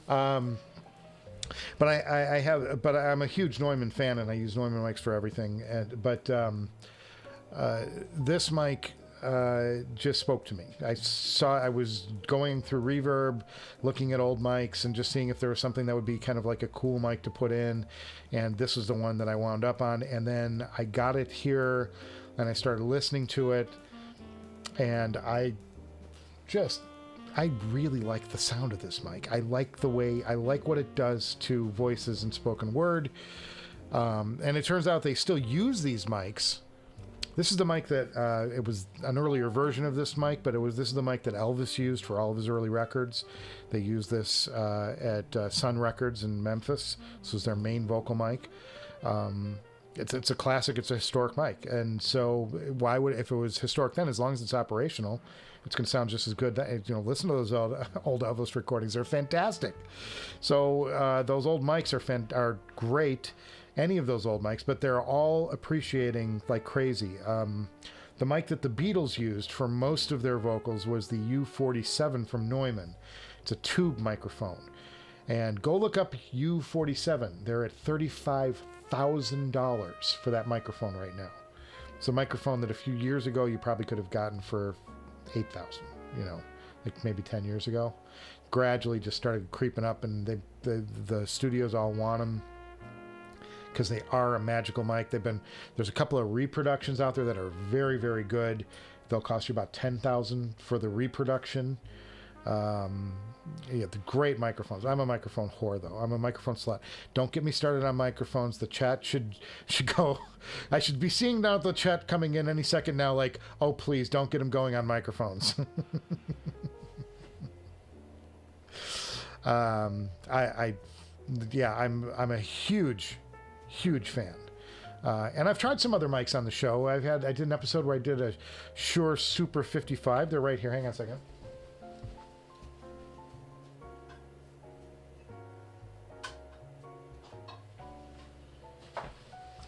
But I'm a huge Neumann fan, and I use Neumann mics for everything. But this mic just spoke to me. I was going through Reverb, looking at old mics, and just seeing if there was something that would be kind of like a cool mic to put in. And this was the one that I wound up on. And then I got it here, and I started listening to it, and I really like the sound of this mic. I like what it does to voices and spoken word. And it turns out they still use these mics. This is the mic that, it was an earlier version of this mic, but this is the mic that Elvis used for all of his early records. They used this at Sun Records in Memphis. This was their main vocal mic. It's a classic, it's a historic mic. And so if it was historic then, as long as it's operational, it's going to sound just as good. You know, listen to those old Elvis recordings. They're fantastic. So those old mics are great, any of those old mics, but they're all appreciating like crazy. The mic that the Beatles used for most of their vocals was the U47 from Neumann. It's a tube microphone. And go look up U47. They're at $35,000 for that microphone right now. It's a microphone that a few years ago you probably could have gotten for $8,000, you know, like maybe 10 years ago. Gradually just started creeping up, and the studios all want them because they are a magical mic. There's a couple of reproductions out there that are very, very good. They'll cost you about $10,000 for the reproduction. Yeah, the great microphones. I'm a microphone whore, though. I'm a microphone slut. Don't get me started on microphones. The chat should go. I should be seeing now the chat coming in any second now, like, oh, please don't get them going on microphones. I'm a huge fan. And I've tried some other mics on the show. I did an episode where I did a Shure Super 55. They're right here. Hang on a second.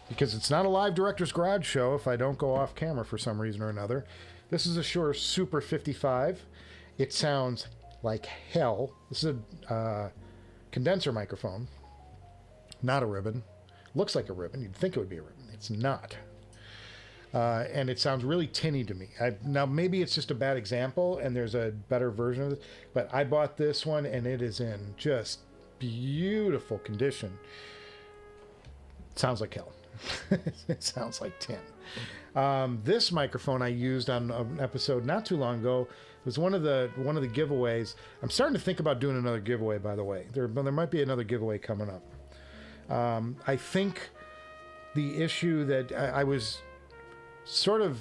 Because it's not a live Director's Garage show if I don't go off camera for some reason or another. This is a Shure Super 55. It sounds like hell. This is a condenser microphone, not a ribbon. Looks like a ribbon. You'd think it would be a ribbon. It's not. And it sounds really tinny to me. Now, maybe it's just a bad example and there's a better version of it, but I bought this one and it is in just beautiful condition. It sounds like hell. It sounds like tin. This microphone I used on an episode not too long ago. It was one of the giveaways. I'm starting to think about doing another giveaway, by the way. There might be another giveaway coming up. I think the issue that I was sort of...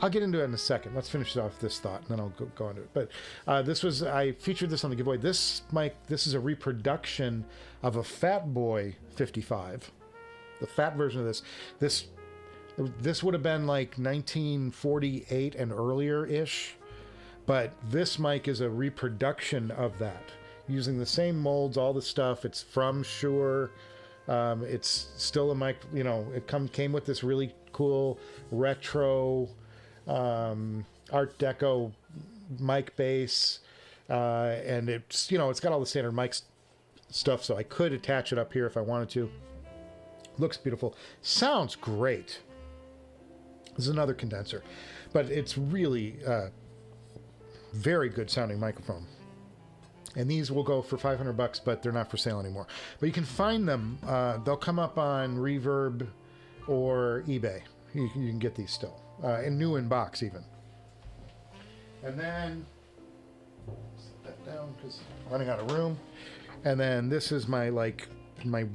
I'll get into it in a second. Let's finish off this thought, and then I'll go into it. But I featured this on the giveaway. This mic, this is a reproduction of a Fat Boy 55. The fat version of this would have been like 1948 and earlier-ish, but this mic is a reproduction of that, using the same molds, all the stuff. It's from Shure. It's still a mic, you know, it came with this really cool retro Art Deco mic base, and it's, you know, it's got all the standard mic stuff, so I could attach it up here if I wanted to. Looks beautiful. Sounds great. This is another condenser, but it's really very good sounding microphone. And these will go for $500, but they're not for sale anymore. But you can find them. They'll come up on Reverb or eBay. You can get these still, and new in box even. And then set that down because I'm running out of room. And then this is my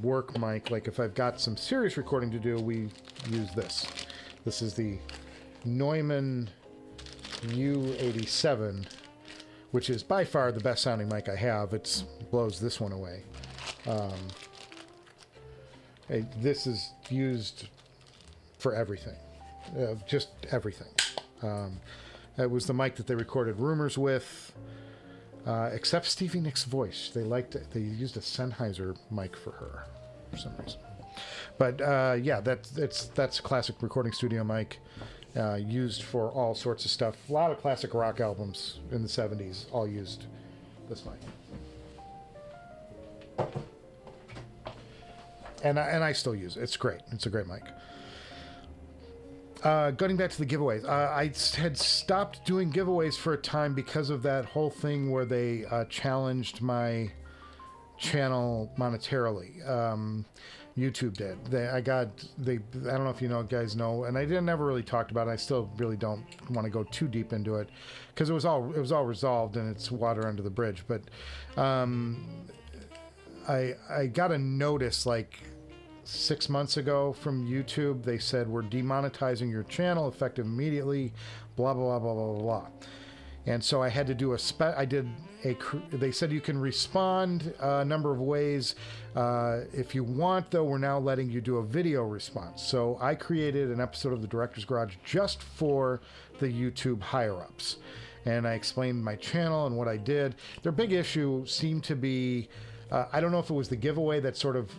work mic. Like if I've got some serious recording to do, we use this. This is the Neumann U87, which is by far the best sounding mic I have. It blows this one away. This is used for everything, just everything. It was the mic that they recorded Rumors with, except Stevie Nicks' voice. They used a Sennheiser mic for her for some reason. But yeah, that's a classic recording studio mic, used for all sorts of stuff. A lot of classic rock albums in the 70s all used this mic. And I still use it. It's great. It's a great mic. Going back to the giveaways, I had stopped doing giveaways for a time because of that whole thing where they challenged my channel monetarily. YouTube did. I don't know if you guys know, and I never really talked about it. I still really don't want to go too deep into it because it was all resolved and it's water under the bridge. But I got a notice like 6 months ago from YouTube. They said, we're demonetizing your channel effective immediately, blah, blah, blah, blah, blah, blah. And so I had to do they said you can respond a number of ways. If you want, though, we're now letting you do a video response. So I created an episode of the Director's Garage just for the YouTube higher-ups. And I explained my channel and what I did. Their big issue seemed to be, I don't know if it was the giveaway that sort of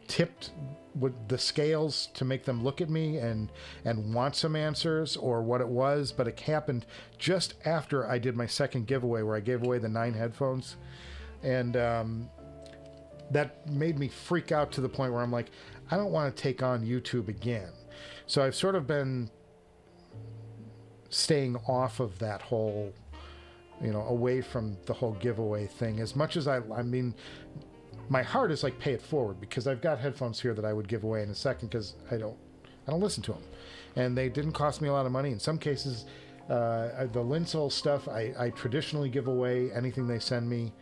tipped with the scales to make them look at me and want some answers, or what it was, but it happened just after I did my second giveaway where I gave away the 9 headphones. And that made me freak out to the point where I'm like, I don't want to take on YouTube again. So I've sort of been staying off of that whole, away from the whole giveaway thing as much as I mean, my heart is like pay it forward, because I've got headphones here that I would give away in a second because I don't listen to them, and they didn't cost me a lot of money. In some cases, the Linsol stuff I traditionally give away anything they send me,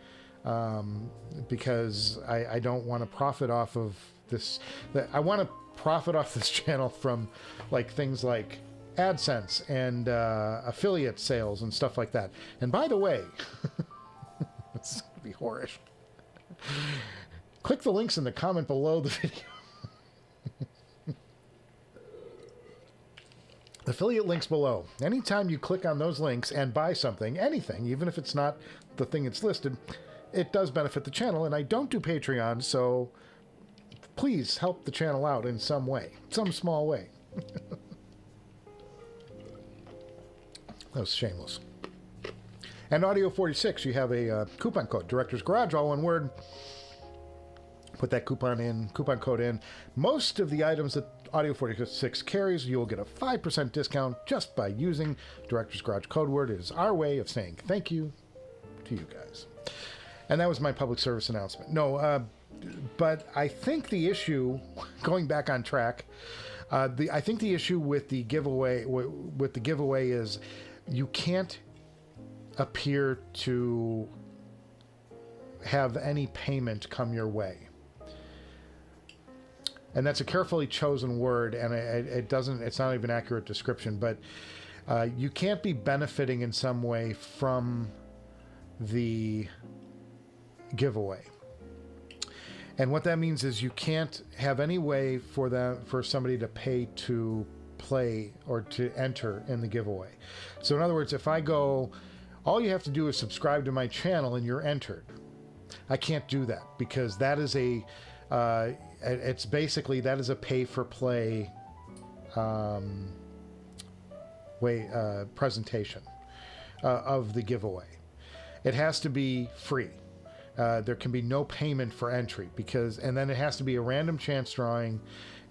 because I don't want to profit off of this. I want to profit off this channel from like things like AdSense and affiliate sales and stuff like that. And by the way, it's gonna be whorish. Click the links in the comment below the video. Affiliate links below. Anytime you click on those links and buy something, anything, even if it's not the thing it's listed, it does benefit the channel. And I don't do Patreon, so please help the channel out in some way, some small way. That was shameless. And Audio 46, you have a coupon code, Director's Garage, all one word. Put that coupon code in. Most of the items that Audio 46 carries, you'll get a 5% discount just by using Director's Garage code word. It is our way of saying thank you to you guys. And that was my public service announcement. No, but I think the issue, going back on track, I think the issue with the giveaway is you can't appear to have any payment come your way. And that's a carefully chosen word, and it's not even an accurate description, but you can't be benefiting in some way from the giveaway. And what that means is you can't have any way for somebody to pay to play or to enter in the giveaway. So in other words, if I go, all you have to do is subscribe to my channel and you're entered. I can't do that because that is it's basically, that is a pay for play presentation of the giveaway. It has to be free. There can be no payment for entry and then it has to be a random chance drawing,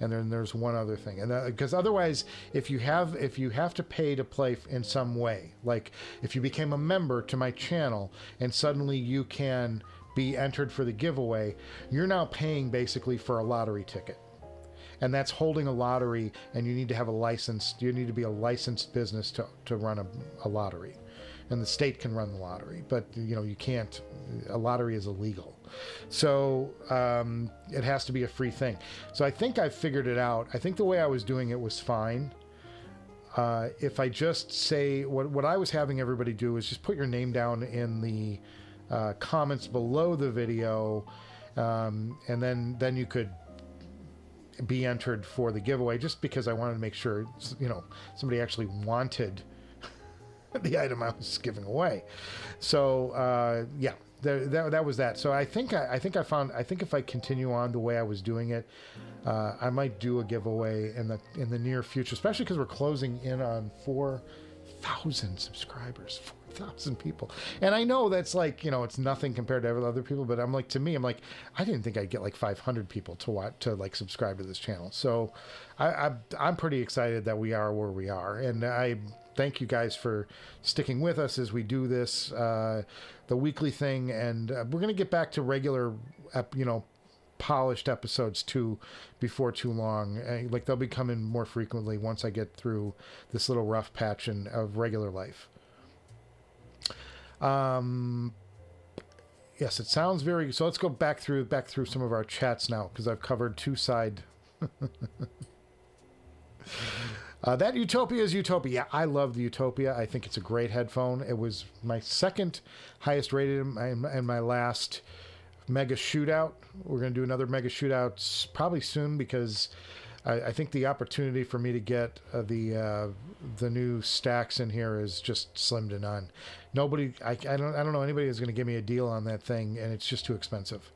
and then there's one other thing, and because otherwise, if you have to pay to play in some way, like if you became a member to my channel and suddenly you can be entered for the giveaway, you're now paying basically for a lottery ticket, and that's holding a lottery, and you need to have a license. You need to be a licensed business to run a lottery. And the state can run the lottery, but you can't. A lottery is illegal, so it has to be a free thing. So I think I figured it out. I think the way I was doing it was fine, if I just say what I was having everybody do is just put your name down in the comments below the video, and then you could be entered for the giveaway, just because I wanted to make sure, you know, somebody actually wanted the item I was giving away. So yeah, that was that. So I think if I continue on the way I was doing it, I might do a giveaway in the near future, especially because we're closing in on 4,000 subscribers, 4,000 people. And I know that's like, you know, it's nothing compared to other people, but I'm like, to me, I'm like, I didn't think I'd get like 500 people to like subscribe to this channel. So I'm pretty excited that we are where we are. And I thank you guys for sticking with us as we do this, the weekly thing. And we're going to get back to regular, you know, polished episodes too before too long. Like they'll be coming more frequently once I get through this little rough patch of regular life. Yes, it sounds very, so let's go back through some of our chats now, because I've covered two side. That Utopia is Utopia. Yeah, I love the Utopia. I think it's a great headphone. It was my second highest rated and my last mega shootout. We're going to do another mega shootout probably soon, because I think the opportunity for me to get the new stacks in here is just slim to none. Nobody, I don't know anybody who's going to give me a deal on that thing, and it's just too expensive.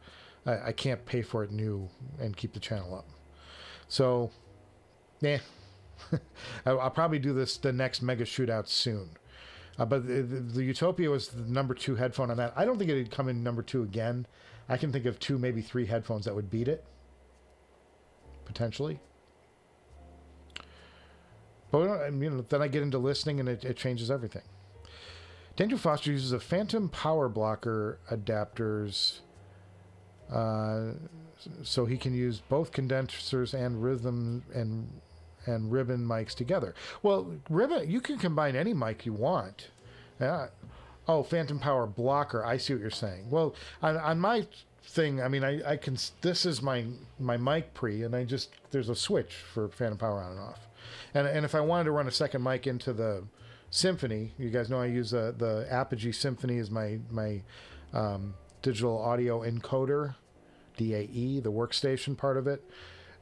I can't pay for it new and keep the channel up. So, yeah, I'll probably do the next mega shootout soon. But the Utopia was the #2 headphone on that. I don't think it'd come in #2 again. I can think of 2, maybe 3 headphones that would beat it, potentially. But you know, then I get into listening, and it changes everything. Daniel Foster uses a phantom power blocker adapters, so he can use both condensers and rhythm and ribbon mics together. Well, ribbon, you can combine any mic you want. Yeah. Oh, phantom power blocker. I see what you're saying. Well, on my thing, I mean, I can. This is my mic pre, and there's a switch for phantom power on and off. And if I wanted to run a second mic into the Symphony, you guys know I use the Apogee Symphony as my digital audio encoder, DAE, the workstation part of it.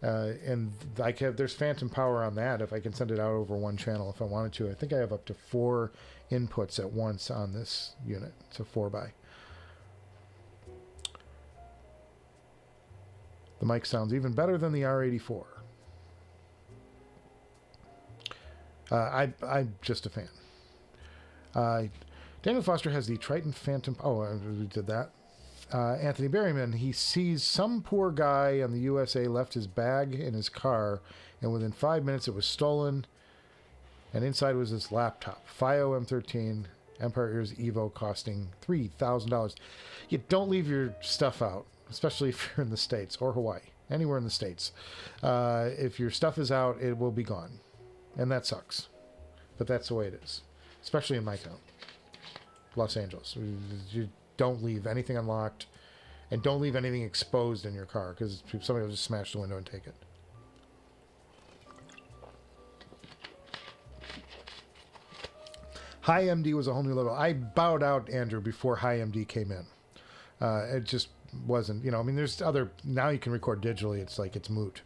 And there's phantom power on that if I can send it out over one channel if I wanted to. I think I have up to 4 inputs at once on this unit. It's a 4x. The mic sounds even better than the R84. I'm just a fan. Daniel Foster has the Triton Phantom. Oh, we did that. Anthony Berryman, he sees some poor guy in the USA left his bag in his car, and within 5 minutes it was stolen, and inside was his laptop. FiO M13 Empire Ears Evo costing $3,000. You don't leave your stuff out, especially if you're in the States or Hawaii, anywhere in the States. If your stuff is out, it will be gone, and that sucks. But that's the way it is, especially in my town, Los Angeles. You don't leave anything unlocked, and don't leave anything exposed in your car, because somebody will just smash the window and take it. High MD was a whole new level. I bowed out, Andrew, before High MD came in. It just wasn't, you know, I mean, there's other, now you can record digitally. It's like, it's moot.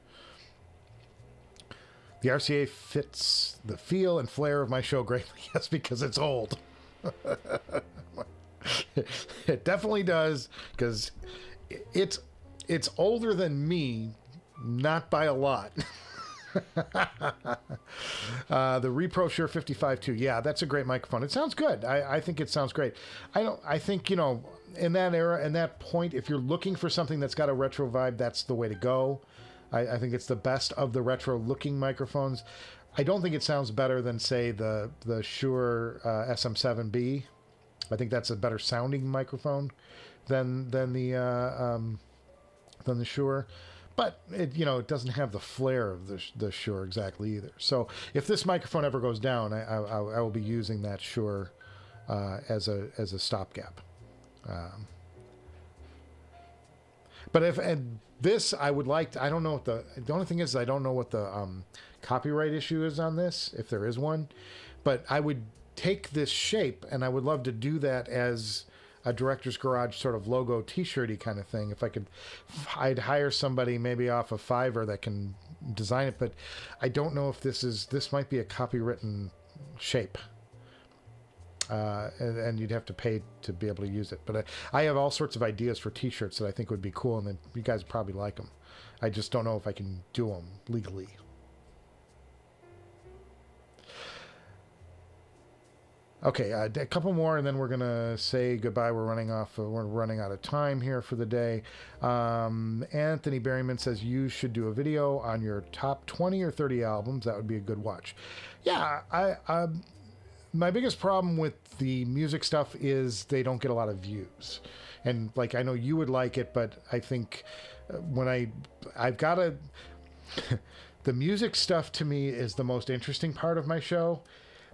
The RCA fits the feel and flair of my show greatly. Yes, because it's old. It definitely does, because it's older than me, not by a lot. The Repro Shure 55 II. Yeah, that's a great microphone. It sounds good. I think it sounds great. I think, you know, in that era, in that point, if you're looking for something that's got a retro vibe, that's the way to go. I think it's the best of the retro looking microphones. I don't think it sounds better than, say, the Shure SM7B. I think that's a better sounding microphone than the Shure, but it, you know, it doesn't have the flair of the Shure exactly either. So if this microphone ever goes down, I will be using that Shure as a stopgap. But if and this, I would like to, I don't know what the only thing is I don't know what the copyright issue is on this, if there is one. But I would take this shape, and I would love to do that as a Director's Garage sort of logo T-shirty kind of thing. If I could, I'd hire somebody maybe off of Fiverr that can design it. But I don't know if this might be a copywritten shape. And you'd have to pay to be able to use it. But I have all sorts of ideas for T-shirts that I think would be cool, and then you guys probably like them. I just don't know if I can do them legally. Okay, a couple more, and then we're gonna say goodbye. We're running out of time here for the day. Anthony Berryman says you should do a video on your top 20 or 30 albums. That would be a good watch. Yeah, my biggest problem with the music stuff is they don't get a lot of views. And like, I know you would like it, but I think when I've got to, the music stuff to me is the most interesting part of my show,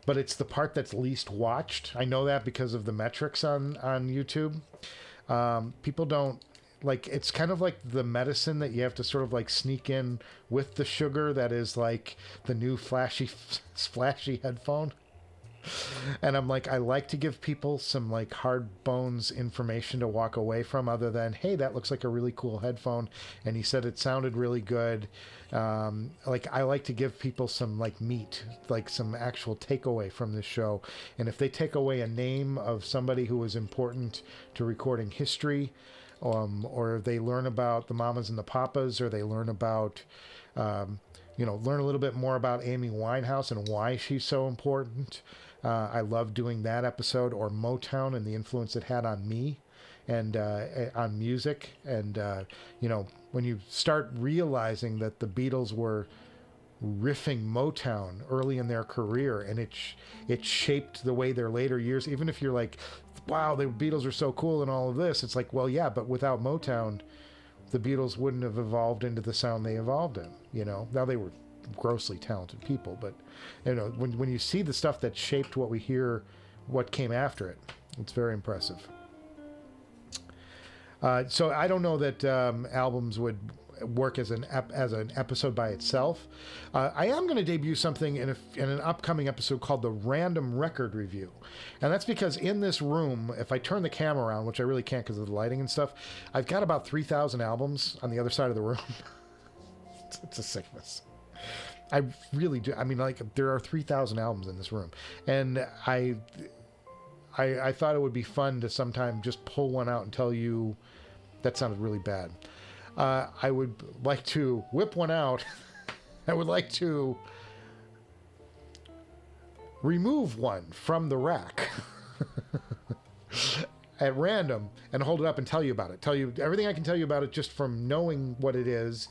but it's the part that's least watched. I know that because of the metrics on YouTube. People don't, like, it's kind of like the medicine that you have to sort of like sneak in with the sugar that is like the new flashy headphone. And I'm like, I like to give people some like hard bones information to walk away from, other than, hey, that looks like a really cool headphone, and he said it sounded really good. Like, I like to give people some like meat, like some actual takeaway from this show. And if they take away a name of somebody who was important to recording history, or they learn about the mamas and the papas, or they learn about learn a little bit more about Amy Winehouse and why she's so important. I love doing that episode, or Motown and the influence it had on me and on music. And, when you start realizing that the Beatles were riffing Motown early in their career, and it shaped the way their later years, even if you're like, wow, the Beatles are so cool and all of this, it's like, well, yeah, but without Motown, the Beatles wouldn't have evolved into the sound they evolved in. Now they were grossly talented people, but when you see the stuff that shaped what we hear, what came after it, it's very impressive. So I don't know that albums would work as an episode by itself. I am going to debut something in an upcoming episode called the Random Record Review, and that's because in this room, if I turn the camera around, which I really can't because of the lighting and stuff, I've got about 3,000 albums on the other side of the room. It's a sickness. I really do. I mean, like, there are 3,000 albums in this room, and I thought it would be fun to sometime just pull one out and tell you. That sounded really bad. I would like to whip one out. I would like to remove one from the rack at random and hold it up and tell you about it. Tell you everything I can tell you about it just from knowing what it is,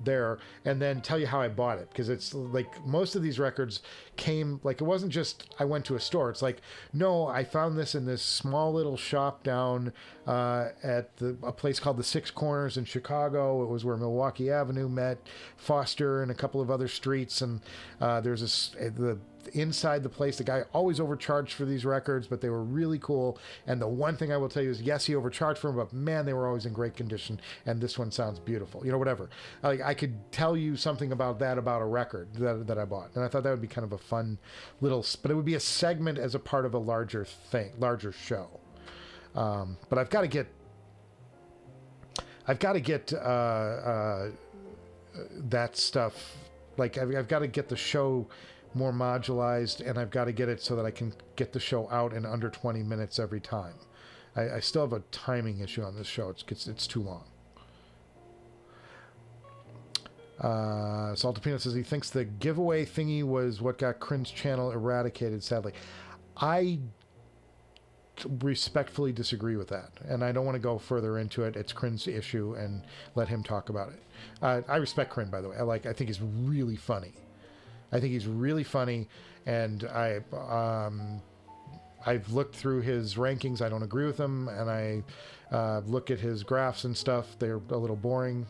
there, and then tell you how I bought it. Because it's like most of these records came, like, it wasn't just I went to a store. It's like, no, I found this in this small little shop down at a place called the Six Corners in Chicago. It was where Milwaukee Avenue met Foster and a couple of other streets. And there's inside the place, the guy always overcharged for these records, but they were really cool. And the one thing I will tell you is, yes, he overcharged for them, but man, they were always in great condition. And this one sounds beautiful. Whatever. Like, I could tell you something about a record that I bought, and I thought that would be kind of a fun little, but it would be a segment as a part of a larger show. But I've got to get that stuff. Like, I've got to get the show more modularized, and I've got to get it so that I can get the show out in under 20 minutes every time. I still have a timing issue on this show. It's too long. Saltapino says he thinks the giveaway thingy was what got Crin's channel eradicated, sadly. I respectfully disagree with that, and I don't want to go further into it. It's Crin's issue, and let him talk about it. I respect Crin, by the way. I think he's really funny. And I've looked through his rankings. I don't agree with them, and I look at his graphs and stuff. They're a little boring.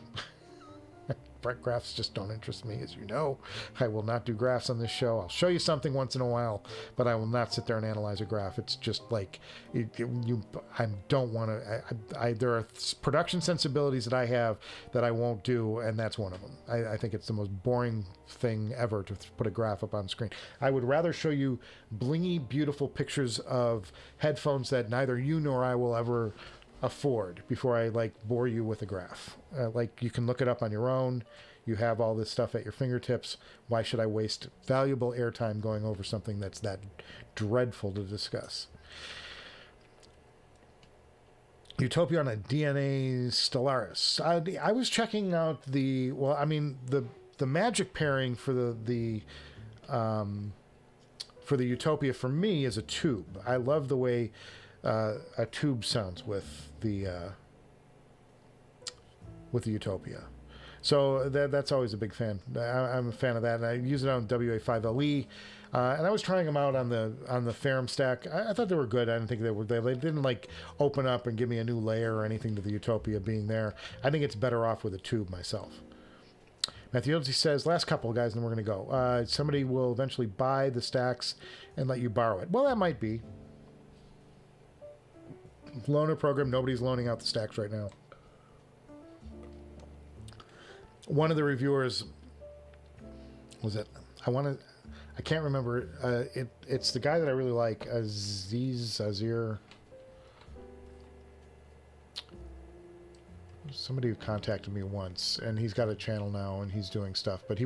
Graphs just don't interest me, as you know. I will not do graphs on this show. I'll show you something once in a while, but I will not sit there and analyze a graph. It's just like I don't want to. There are production sensibilities that I have that I won't do, and that's one of them. I think it's the most boring thing ever to put a graph up on screen. I would rather show you blingy, beautiful pictures of headphones that neither you nor I will ever afford before I like bore you with a graph. Like you can look it up on your own. You have all this stuff at your fingertips. Why should I waste valuable airtime going over something that's that dreadful to discuss? Utopia on a DNA Stellaris. I was checking out the magic pairing for the Utopia for me is a tube. I love the way a tube sounds with the Utopia. So that's always a big fan. I'm a fan of that, and I use it on WA5LE. And I was trying them out on the Ferrum stack. I thought they were good. I didn't think they didn't like open up and give me a new layer or anything to the Utopia being there. I think it's better off with a tube myself. Matthew Oldesy says, last couple guys, and then we're going to go. Somebody will eventually buy the stacks and let you borrow it. Well, that might be. Loaner program, nobody's loaning out the stacks right now. One of the reviewers was it? I can't remember. It's the guy that I really like, Azir. Somebody who contacted me once, and he's got a channel now, and he's doing stuff. But he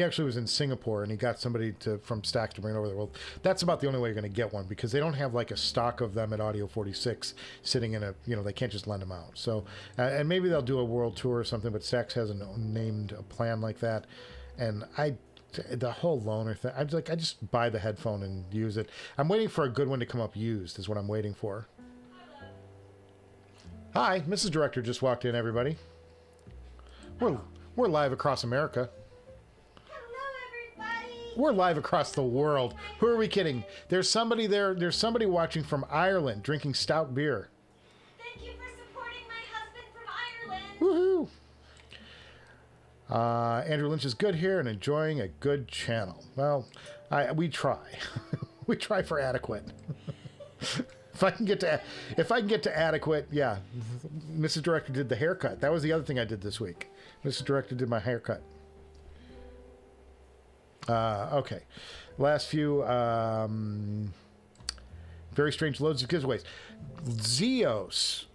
actually was in Singapore, and he got somebody from Stacks to bring it over there. Well, that's about the only way you're going to get one, because they don't have like a stock of them at Audio 46 sitting in they can't just lend them out. So, and maybe they'll do a world tour or something, but Stacks hasn't named a plan like that. And the whole loaner thing, I just buy the headphone and use it. I'm waiting for a good one to come up used, is what I'm waiting for. Hi, Mrs. Director just walked in, everybody. We're live across America. Hello, everybody. We're live across the world. Who are we kidding? There's somebody there. There's somebody watching from Ireland drinking stout beer. Thank you for supporting my husband from Ireland. Woohoo! Andrew Lynch is good here and enjoying a good channel. Well, we try. We try for adequate. If I can get to adequate, yeah. Mrs. Director did the haircut. That was the other thing I did this week. Mrs. Director did my haircut. Okay. Last few very strange loads of giveaways. Zeos.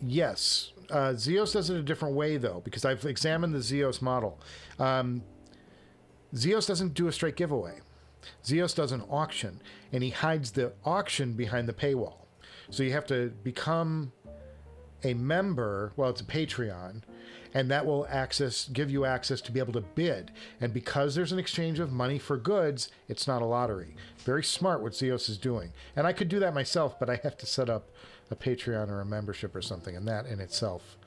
Yes. Zeos does it a different way, though, because I've examined the Zeos model. Zeos doesn't do a straight giveaway. Zeos does an auction, and he hides the auction behind the paywall. So you have to become a member. Well, it's a Patreon, and that will give you access to be able to bid. And because there's an exchange of money for goods, it's not a lottery. Very smart what Zeos is doing. And I could do that myself, but I have to set up a Patreon or a membership or something, and that in itself.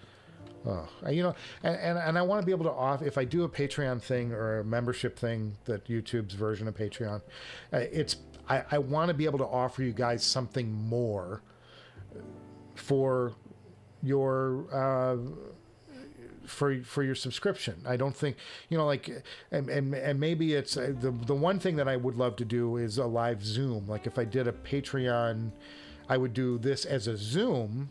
Oh, and I want to be able to offer, if I do a Patreon thing or a membership thing, that YouTube's version of Patreon, I want to be able to offer you guys something more for your for your subscription. I don't think, and maybe it's the one thing that I would love to do is a live Zoom. Like if I did a Patreon, I would do this as a Zoom.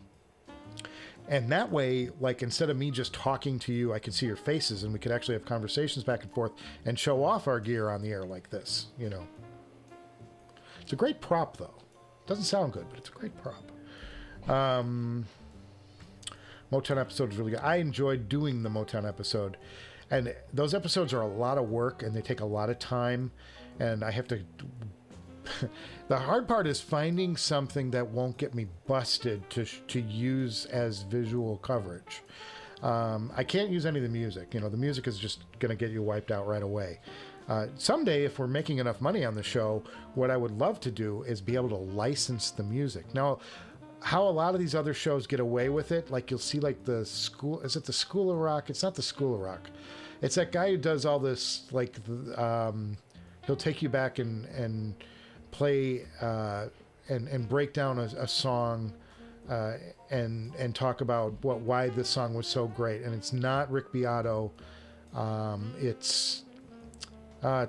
And that way, like, instead of me just talking to you, I could see your faces, and we could actually have conversations back and forth and show off our gear on the air like this, It's a great prop, though. Doesn't sound good, but it's a great prop. Motown episode is really good. I enjoyed doing the Motown episode. And those episodes are a lot of work, and they take a lot of time, and I have to... The hard part is finding something that won't get me busted to use as visual coverage. I can't use any of the music. The music is just going to get you wiped out right away. Someday, if we're making enough money on the show, what I would love to do is be able to license the music. Now, how a lot of these other shows get away with it, like you'll see like the school... Is it the School of Rock? It's not the School of Rock. It's that guy who does all this, like... he'll take you back and play and break down a song and talk about why this song was so great. And it's not Rick Beato. It's a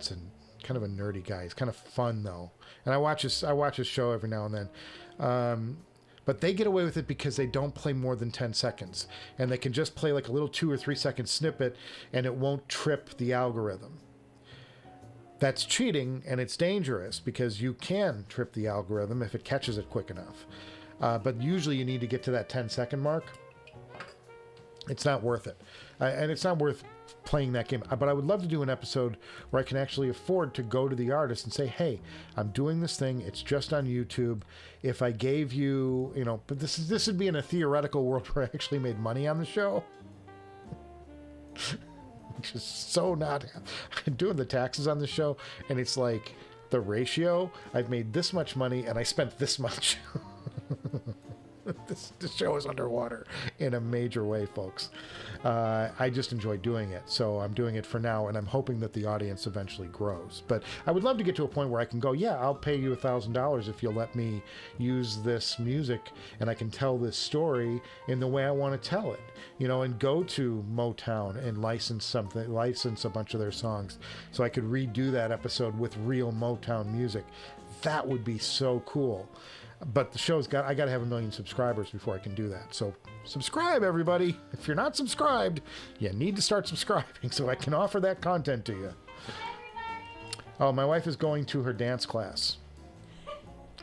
kind of a nerdy guy. He's kind of fun though, and I watch his show every now and then. But they get away with it because they don't play more than 10 seconds, and they can just play like a little 2 or 3 second snippet, and it won't trip the algorithm. That's cheating, and it's dangerous because you can trip the algorithm if it catches it quick enough. But usually you need to get to that 10-second mark. It's not worth it. And it's not worth playing that game. But I would love to do an episode where I can actually afford to go to the artist and say, hey, I'm doing this thing. It's just on YouTube. If I gave you, but this would be in a theoretical world where I actually made money on the show. Which is so not. I'm doing the taxes on the show, and it's like the ratio. I've made this much money, and I spent this much. This show is underwater in a major way, folks. I just enjoy doing it, so I'm doing it for now, and I'm hoping that the audience eventually grows. But I would love to get to a point where I can go, yeah, I'll pay you $1,000 if you'll let me use this music, and I can tell this story in the way I want to tell it, and go to Motown and license a bunch of their songs, so I could redo that episode with real Motown music. That would be so cool. But the show's I got to have 1 million subscribers before I can do that. So subscribe, everybody. If you're not subscribed, you need to start subscribing so I can offer that content to you. Oh, my wife is going to her dance class.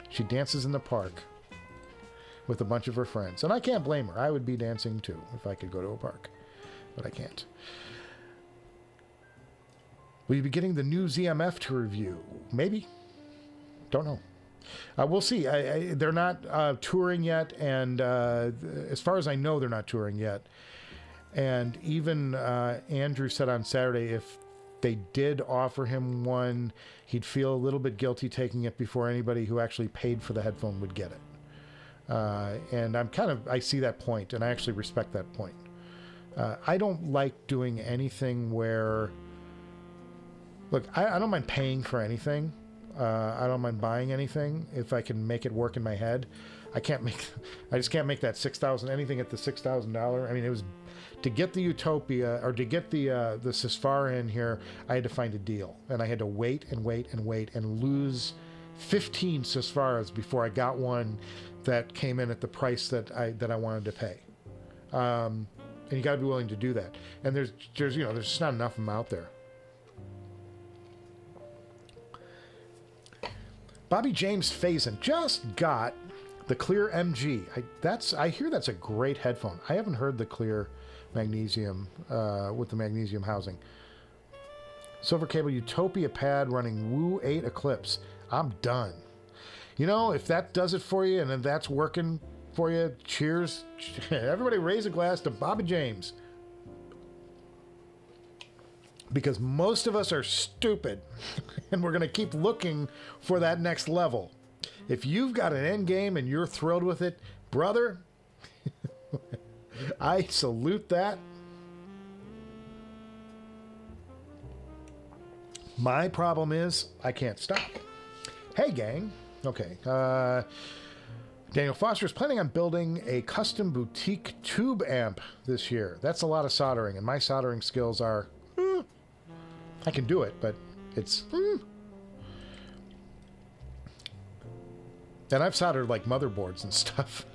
She dances in the park with a bunch of her friends. And I can't blame her. I would be dancing too if I could go to a park. But I can't. Will you be getting the new ZMF to review? Maybe. Don't know. We'll see. They're not touring yet, and as far as I know, they're not touring yet. And even Andrew said on Saturday if they did offer him one, he'd feel a little bit guilty taking it before anybody who actually paid for the headphone would get it. And I see that point, and I actually respect that point. I don't like doing anything where, look, I don't mind paying for anything. I don't mind buying anything if I can make it work in my head. I just can't make that $6,000, anything at the $6,000. I mean, it was to get the Utopia or to get the Susvara in here, I had to find a deal, and I had to wait and lose 15 Susvaras before I got one that came in at the price that I wanted to pay. And you got to be willing to do that. And there's just not enough of them out there. Bobby James Faison just got the Clear MG. I hear that's a great headphone. I haven't heard the Clear magnesium with the magnesium housing. Silver cable Utopia pad running Woo 8 Eclipse. I'm done. If that does it for you and then that's working for you, cheers. Everybody raise a glass to Bobby James. Because most of us are stupid and we're going to keep looking for that next level. If you've got an end game and you're thrilled with it, brother, I salute that. My problem is I can't stop. Hey, gang. Okay. Daniel Foster is planning on building a custom boutique tube amp this year. That's a lot of soldering, and my soldering skills are... I can do it, but it's... And I've soldered, like, motherboards and stuff.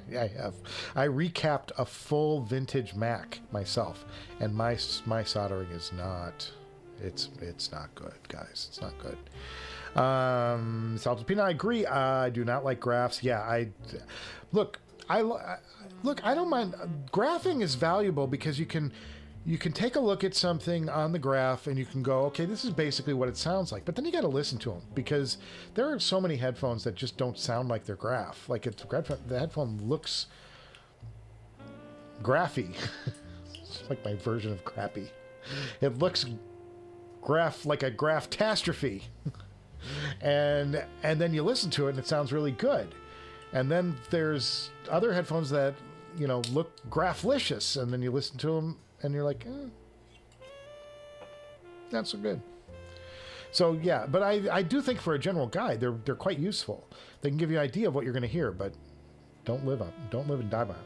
Yeah, I have. I recapped a full vintage Mac myself, and my soldering is not... It's not good, guys. It's not good. Saltapina, I agree. I do not like graphs. Yeah, I don't mind. Graphing is valuable because you can take a look at something on the graph and you can go, okay, this is basically what it sounds like. But then you got to listen to them because there are so many headphones that just don't sound like their graph. Like the headphone looks graphy. It's like my version of crappy. It looks like a graph-tastrophe. and then you listen to it and it sounds really good. And then there's other headphones that, look graphlicious, and then you listen to them and you're like, not so good. So yeah, but I do think for a general guide, they're quite useful. They can give you an idea of what you're going to hear, but Don't live and die by them.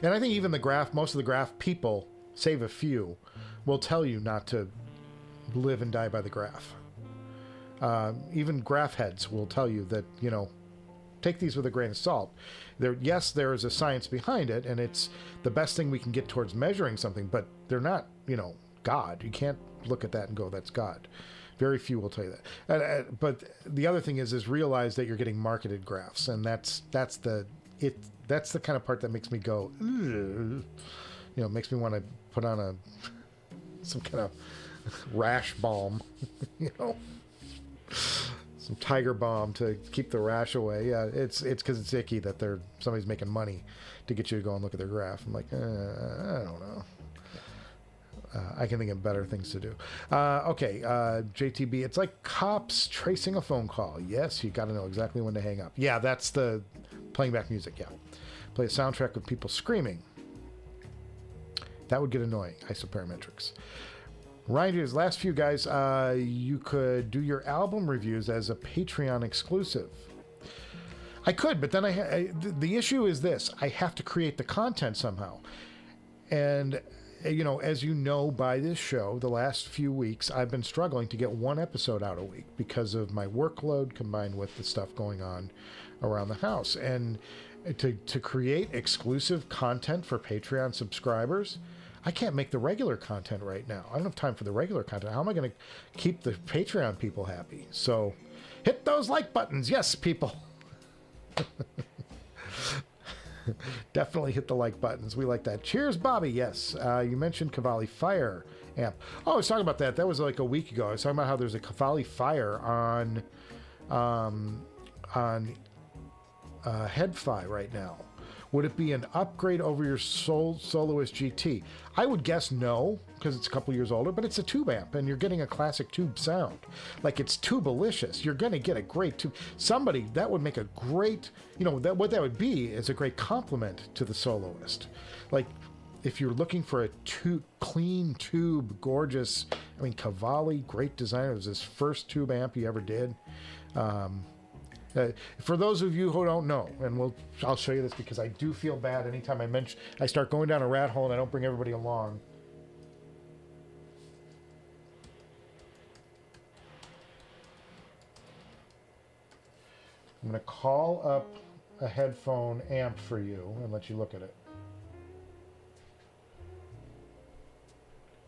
And I think even most of the graph people, save a few, will tell you not to live and die by the graph. Even graph heads will tell you that, take these with a grain of salt. Yes, there is a science behind it, and it's the best thing we can get towards measuring something, but they're not, God. You can't look at that and go, that's God. Very few will tell you that. But the other thing is realize that you're getting marketed graphs, and that's the kind of part that makes me go, makes me want to put on some kind of rash balm, some tiger balm to keep the rash away. Yeah, it's because it's icky that somebody's making money to get you to go and look at their graph. I'm like, I don't know. I can think of better things to do. Okay, JTB, it's like cops tracing a phone call. Yes, you got to know exactly when to hang up. Yeah, that's the playing back music, yeah. Play a soundtrack with people screaming. That would get annoying, isoparametrics. Ryan, last few guys, you could do your album reviews as a Patreon exclusive. I could, but then the issue is this. I have to create the content somehow. And, as you know by this show, the last few weeks, I've been struggling to get one episode out a week because of my workload combined with the stuff going on around the house. And to create exclusive content for Patreon subscribers, I can't make the regular content right now. I don't have time for the regular content. How am I going to keep the Patreon people happy? So hit those like buttons. Yes, people. Definitely hit the like buttons. We like that. Cheers, Bobby. Yes. You mentioned Cavalli Fire amp. Oh, I was talking about that. That was like a week ago. I was talking about how there's a Cavalli Fire on Headphone right now. Would it be an upgrade over your Soloist GT? I would guess no, because it's a couple years older, but it's a tube amp, and you're getting a classic tube sound. Like, it's tubelicious. You're going to get a great tube. That would make a great, what that would be is a great complement to the Soloist. Like, if you're looking for a clean tube, gorgeous, Cavalli, great designer. It was his first tube amp he ever did. For those of you who don't know, and I'll show you this because I do feel bad anytime I start going down a rat hole and I don't bring everybody along. I'm going to call up a headphone amp for you and let you look at it.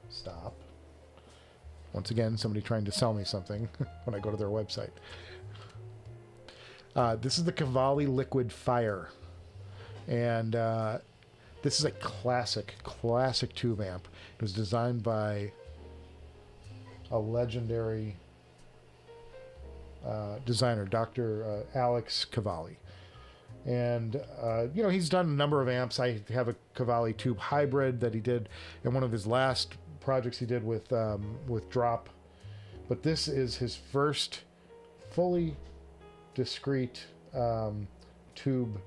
Stop. Once again, somebody trying to sell me something when I go to their website. This is the Cavalli Liquid Fire, and this is a classic tube amp. It was designed by a legendary designer, Dr. Alex Cavalli. And, he's done a number of amps. I have a Cavalli tube hybrid that he did in one of his last projects he did with Drop. But this is his first fully discrete tube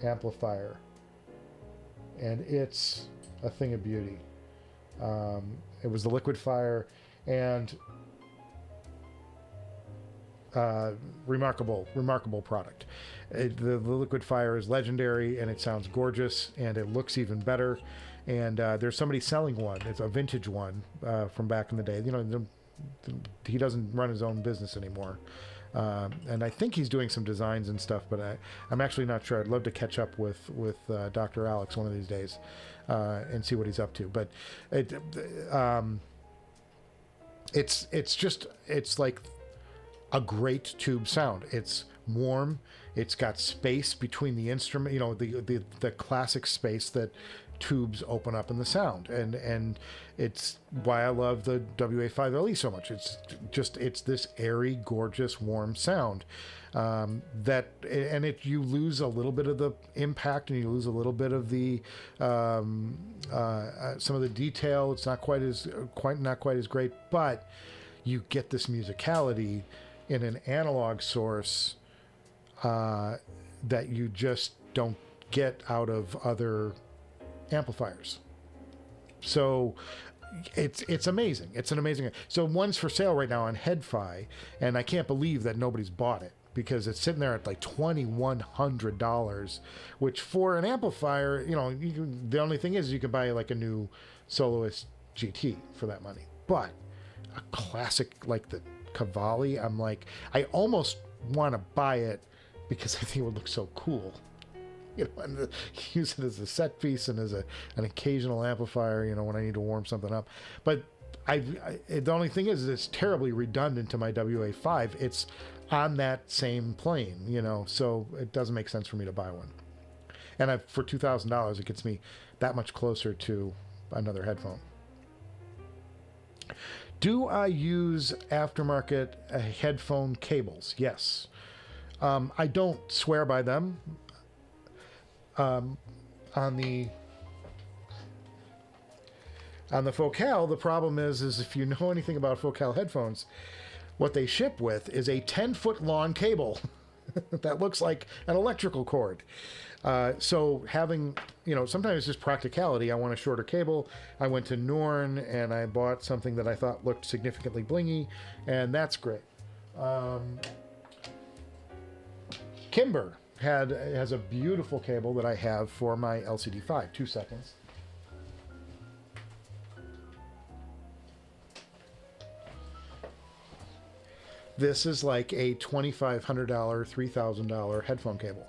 amplifier, and it's a thing of beauty. It was the Liquid Fire, and remarkable product. The Liquid Fire is legendary, and it sounds gorgeous, and it looks even better. And there's somebody selling one. It's a vintage one from back in the day. He doesn't run his own business anymore. And I think he's doing some designs and stuff, but I'm actually not sure. I'd love to catch up with Dr. Alex one of these days and see what he's up to. But it's like a great tube sound. It's warm. It's got space between the instrument. The classic space that tubes open up in the sound, and it's why I love the WA5LE so much. It's this airy, gorgeous, warm sound you lose a little bit of the impact, and you lose a little bit of the some of the detail. It's not quite as great, but you get this musicality in an analog source that you just don't get out of other amplifiers. So it's amazing. It's an amazing. So one's for sale right now on Headphone, and I can't believe that nobody's bought it, because it's sitting there at like $2,100, which for an amplifier, you know, the only thing is you can buy like a new Soloist GT for that money. But a classic like the Cavalli, I'm like, I almost want to buy it because I think it would look so cool. You know, and use it as a set piece and as an occasional amplifier, you know, when I need to warm something up. But the only thing is it's terribly redundant to my WA5. It's on that same plane, you know, so it doesn't make sense for me to buy one. And for $2,000, it gets me that much closer to another headphone. Do I use aftermarket headphone cables? Yes. I don't swear by them. On the Focal, the problem is if you know anything about Focal headphones, what they ship with is a 10-foot long cable that looks like an electrical cord. So having, you know, sometimes it's just practicality. I want a shorter cable. I went to Norn and I bought something that I thought looked significantly blingy, and that's great. Kimber has a beautiful cable that I have for my LCD5. 2 seconds. This is like a $2,500, $3,000 headphone cable.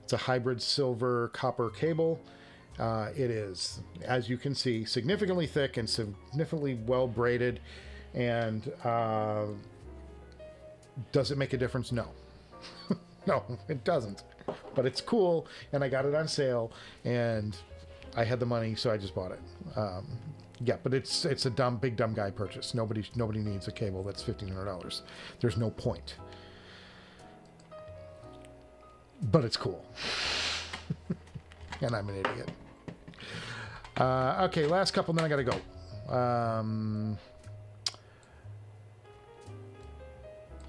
It's a hybrid silver copper cable. It is, as you can see, significantly thick and significantly well braided. And does it make a difference? No. No, it doesn't. But it's cool, and I got it on sale, and I had the money, so I just bought it. Yeah, but it's a big dumb guy purchase. Nobody needs a cable that's $1,500. There's no point. But it's cool. And I'm an idiot. Okay, last couple, then I gotta go.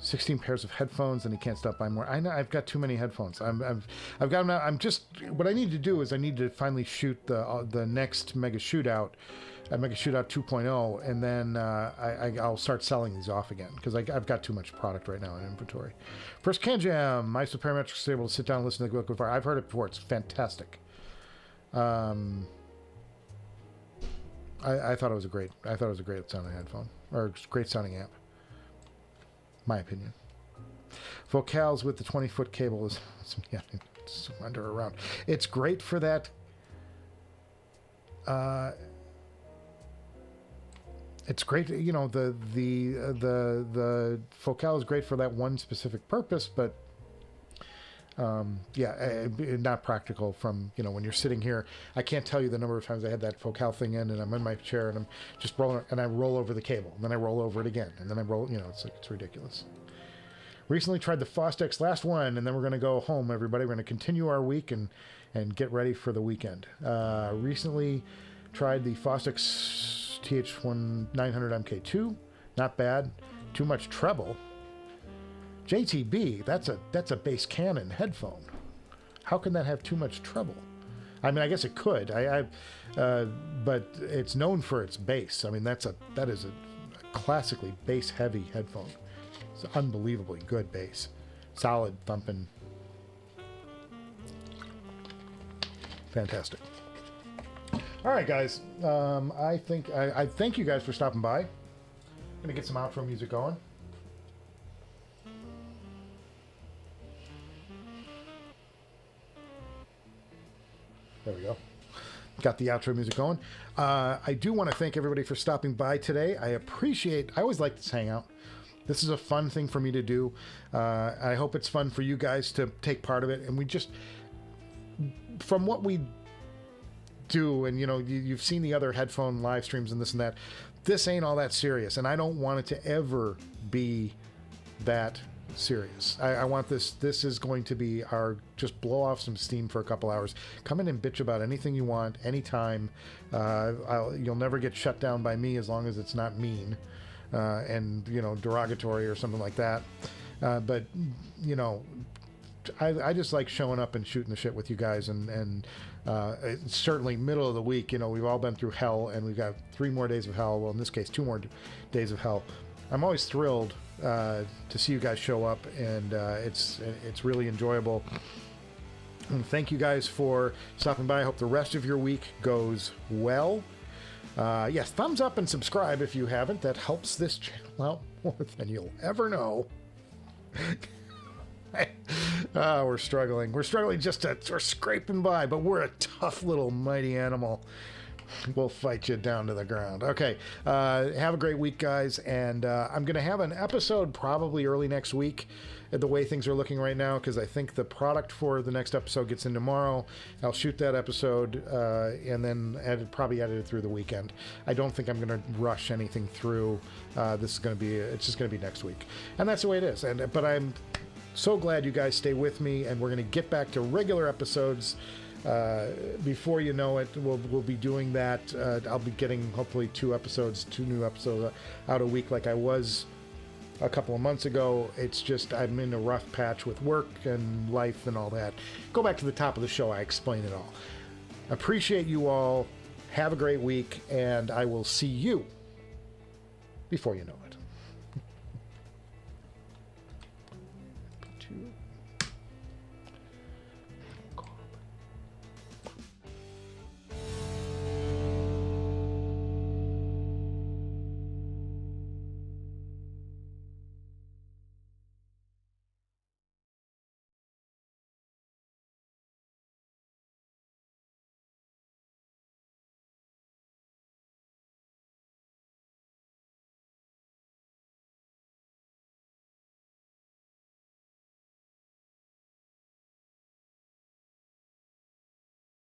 16 pairs of headphones, and he can't stop buying more. I know I've got too many headphones. I've got them now. What I need to do is I need to finally shoot the next Mega Shootout. Mega Shootout 2.0, and then I'll start selling these off again because I've got too much product right now in inventory. First Can Jam, ISO Parametrics is able to sit down and listen to the Go Fire. I've heard it before. It's fantastic. I thought it was a great sounding headphone, or great sounding amp. My opinion. Vocals with the 20-foot cable is under around. It's great for that. It's great, you know, the Focal is great for that one specific purpose, but yeah, not practical from, you know, when you're sitting here. I can't tell you the number of times I had that Focal thing in, and I'm in my chair, and I'm just rolling, and I roll over the cable, and then I roll over it again, and then I roll, you know, it's ridiculous. Recently tried the Fostex last one, and then we're going to go home, everybody. We're going to continue our week and get ready for the weekend. Recently tried the Fostex TH900 MK2. Not bad. Too much treble. JTB, that's a bass Canon headphone. How can that have too much treble? I mean, I guess it could. But it's known for its bass. I mean, that is a classically bass heavy headphone. It's unbelievably good bass. Solid thumping. Fantastic. All right, guys. I thank you guys for stopping by. I'm gonna get some outro music going. There we go. Got the outro music going. I do want to thank everybody for stopping by today. I always like this hangout. This is a fun thing for me to do. I hope it's fun for you guys to take part of it. And we just, from what we do, and you know, you've seen the other headphone live streams and this and that, this ain't all that serious. And I don't want it to ever be that serious. I want this is going to be our just blow off some steam for a couple hours. Come in and bitch about anything you want anytime. You'll never get shut down by me as long as it's not mean and, you know, derogatory or something like that. But you know, I just like showing up and shooting the shit with you guys, and it's certainly middle of the week, you know, we've all been through hell, and we've got 3 more days of hell. Well, in this case, 2 more days of hell. I'm always thrilled to see you guys show up, and it's really enjoyable. And thank you guys for stopping by. I hope the rest of your week goes well. Yes, thumbs up and subscribe if you haven't. That helps this channel out more than you'll ever know. We're struggling. We're struggling we're scraping by, but we're a tough little mighty animal. We'll fight you down to the ground. Okay, have a great week, guys, and I'm going to have an episode probably early next week, the way things are looking right now, because I think the product for the next episode gets in tomorrow. I'll shoot that episode and then probably edit it through the weekend. I don't think I'm going to rush anything through. It's just going to be next week, and that's the way it is. But I'm so glad you guys stay with me, and we're going to get back to regular episodes. Before you know it, we'll be doing that. I'll be getting hopefully 2 new episodes out a week like I was a couple of months ago. It's just I'm in a rough patch with work and life and all that. Go back to the top of the show. I explain it all. Appreciate you all. Have a great week, and I will see you before you know it.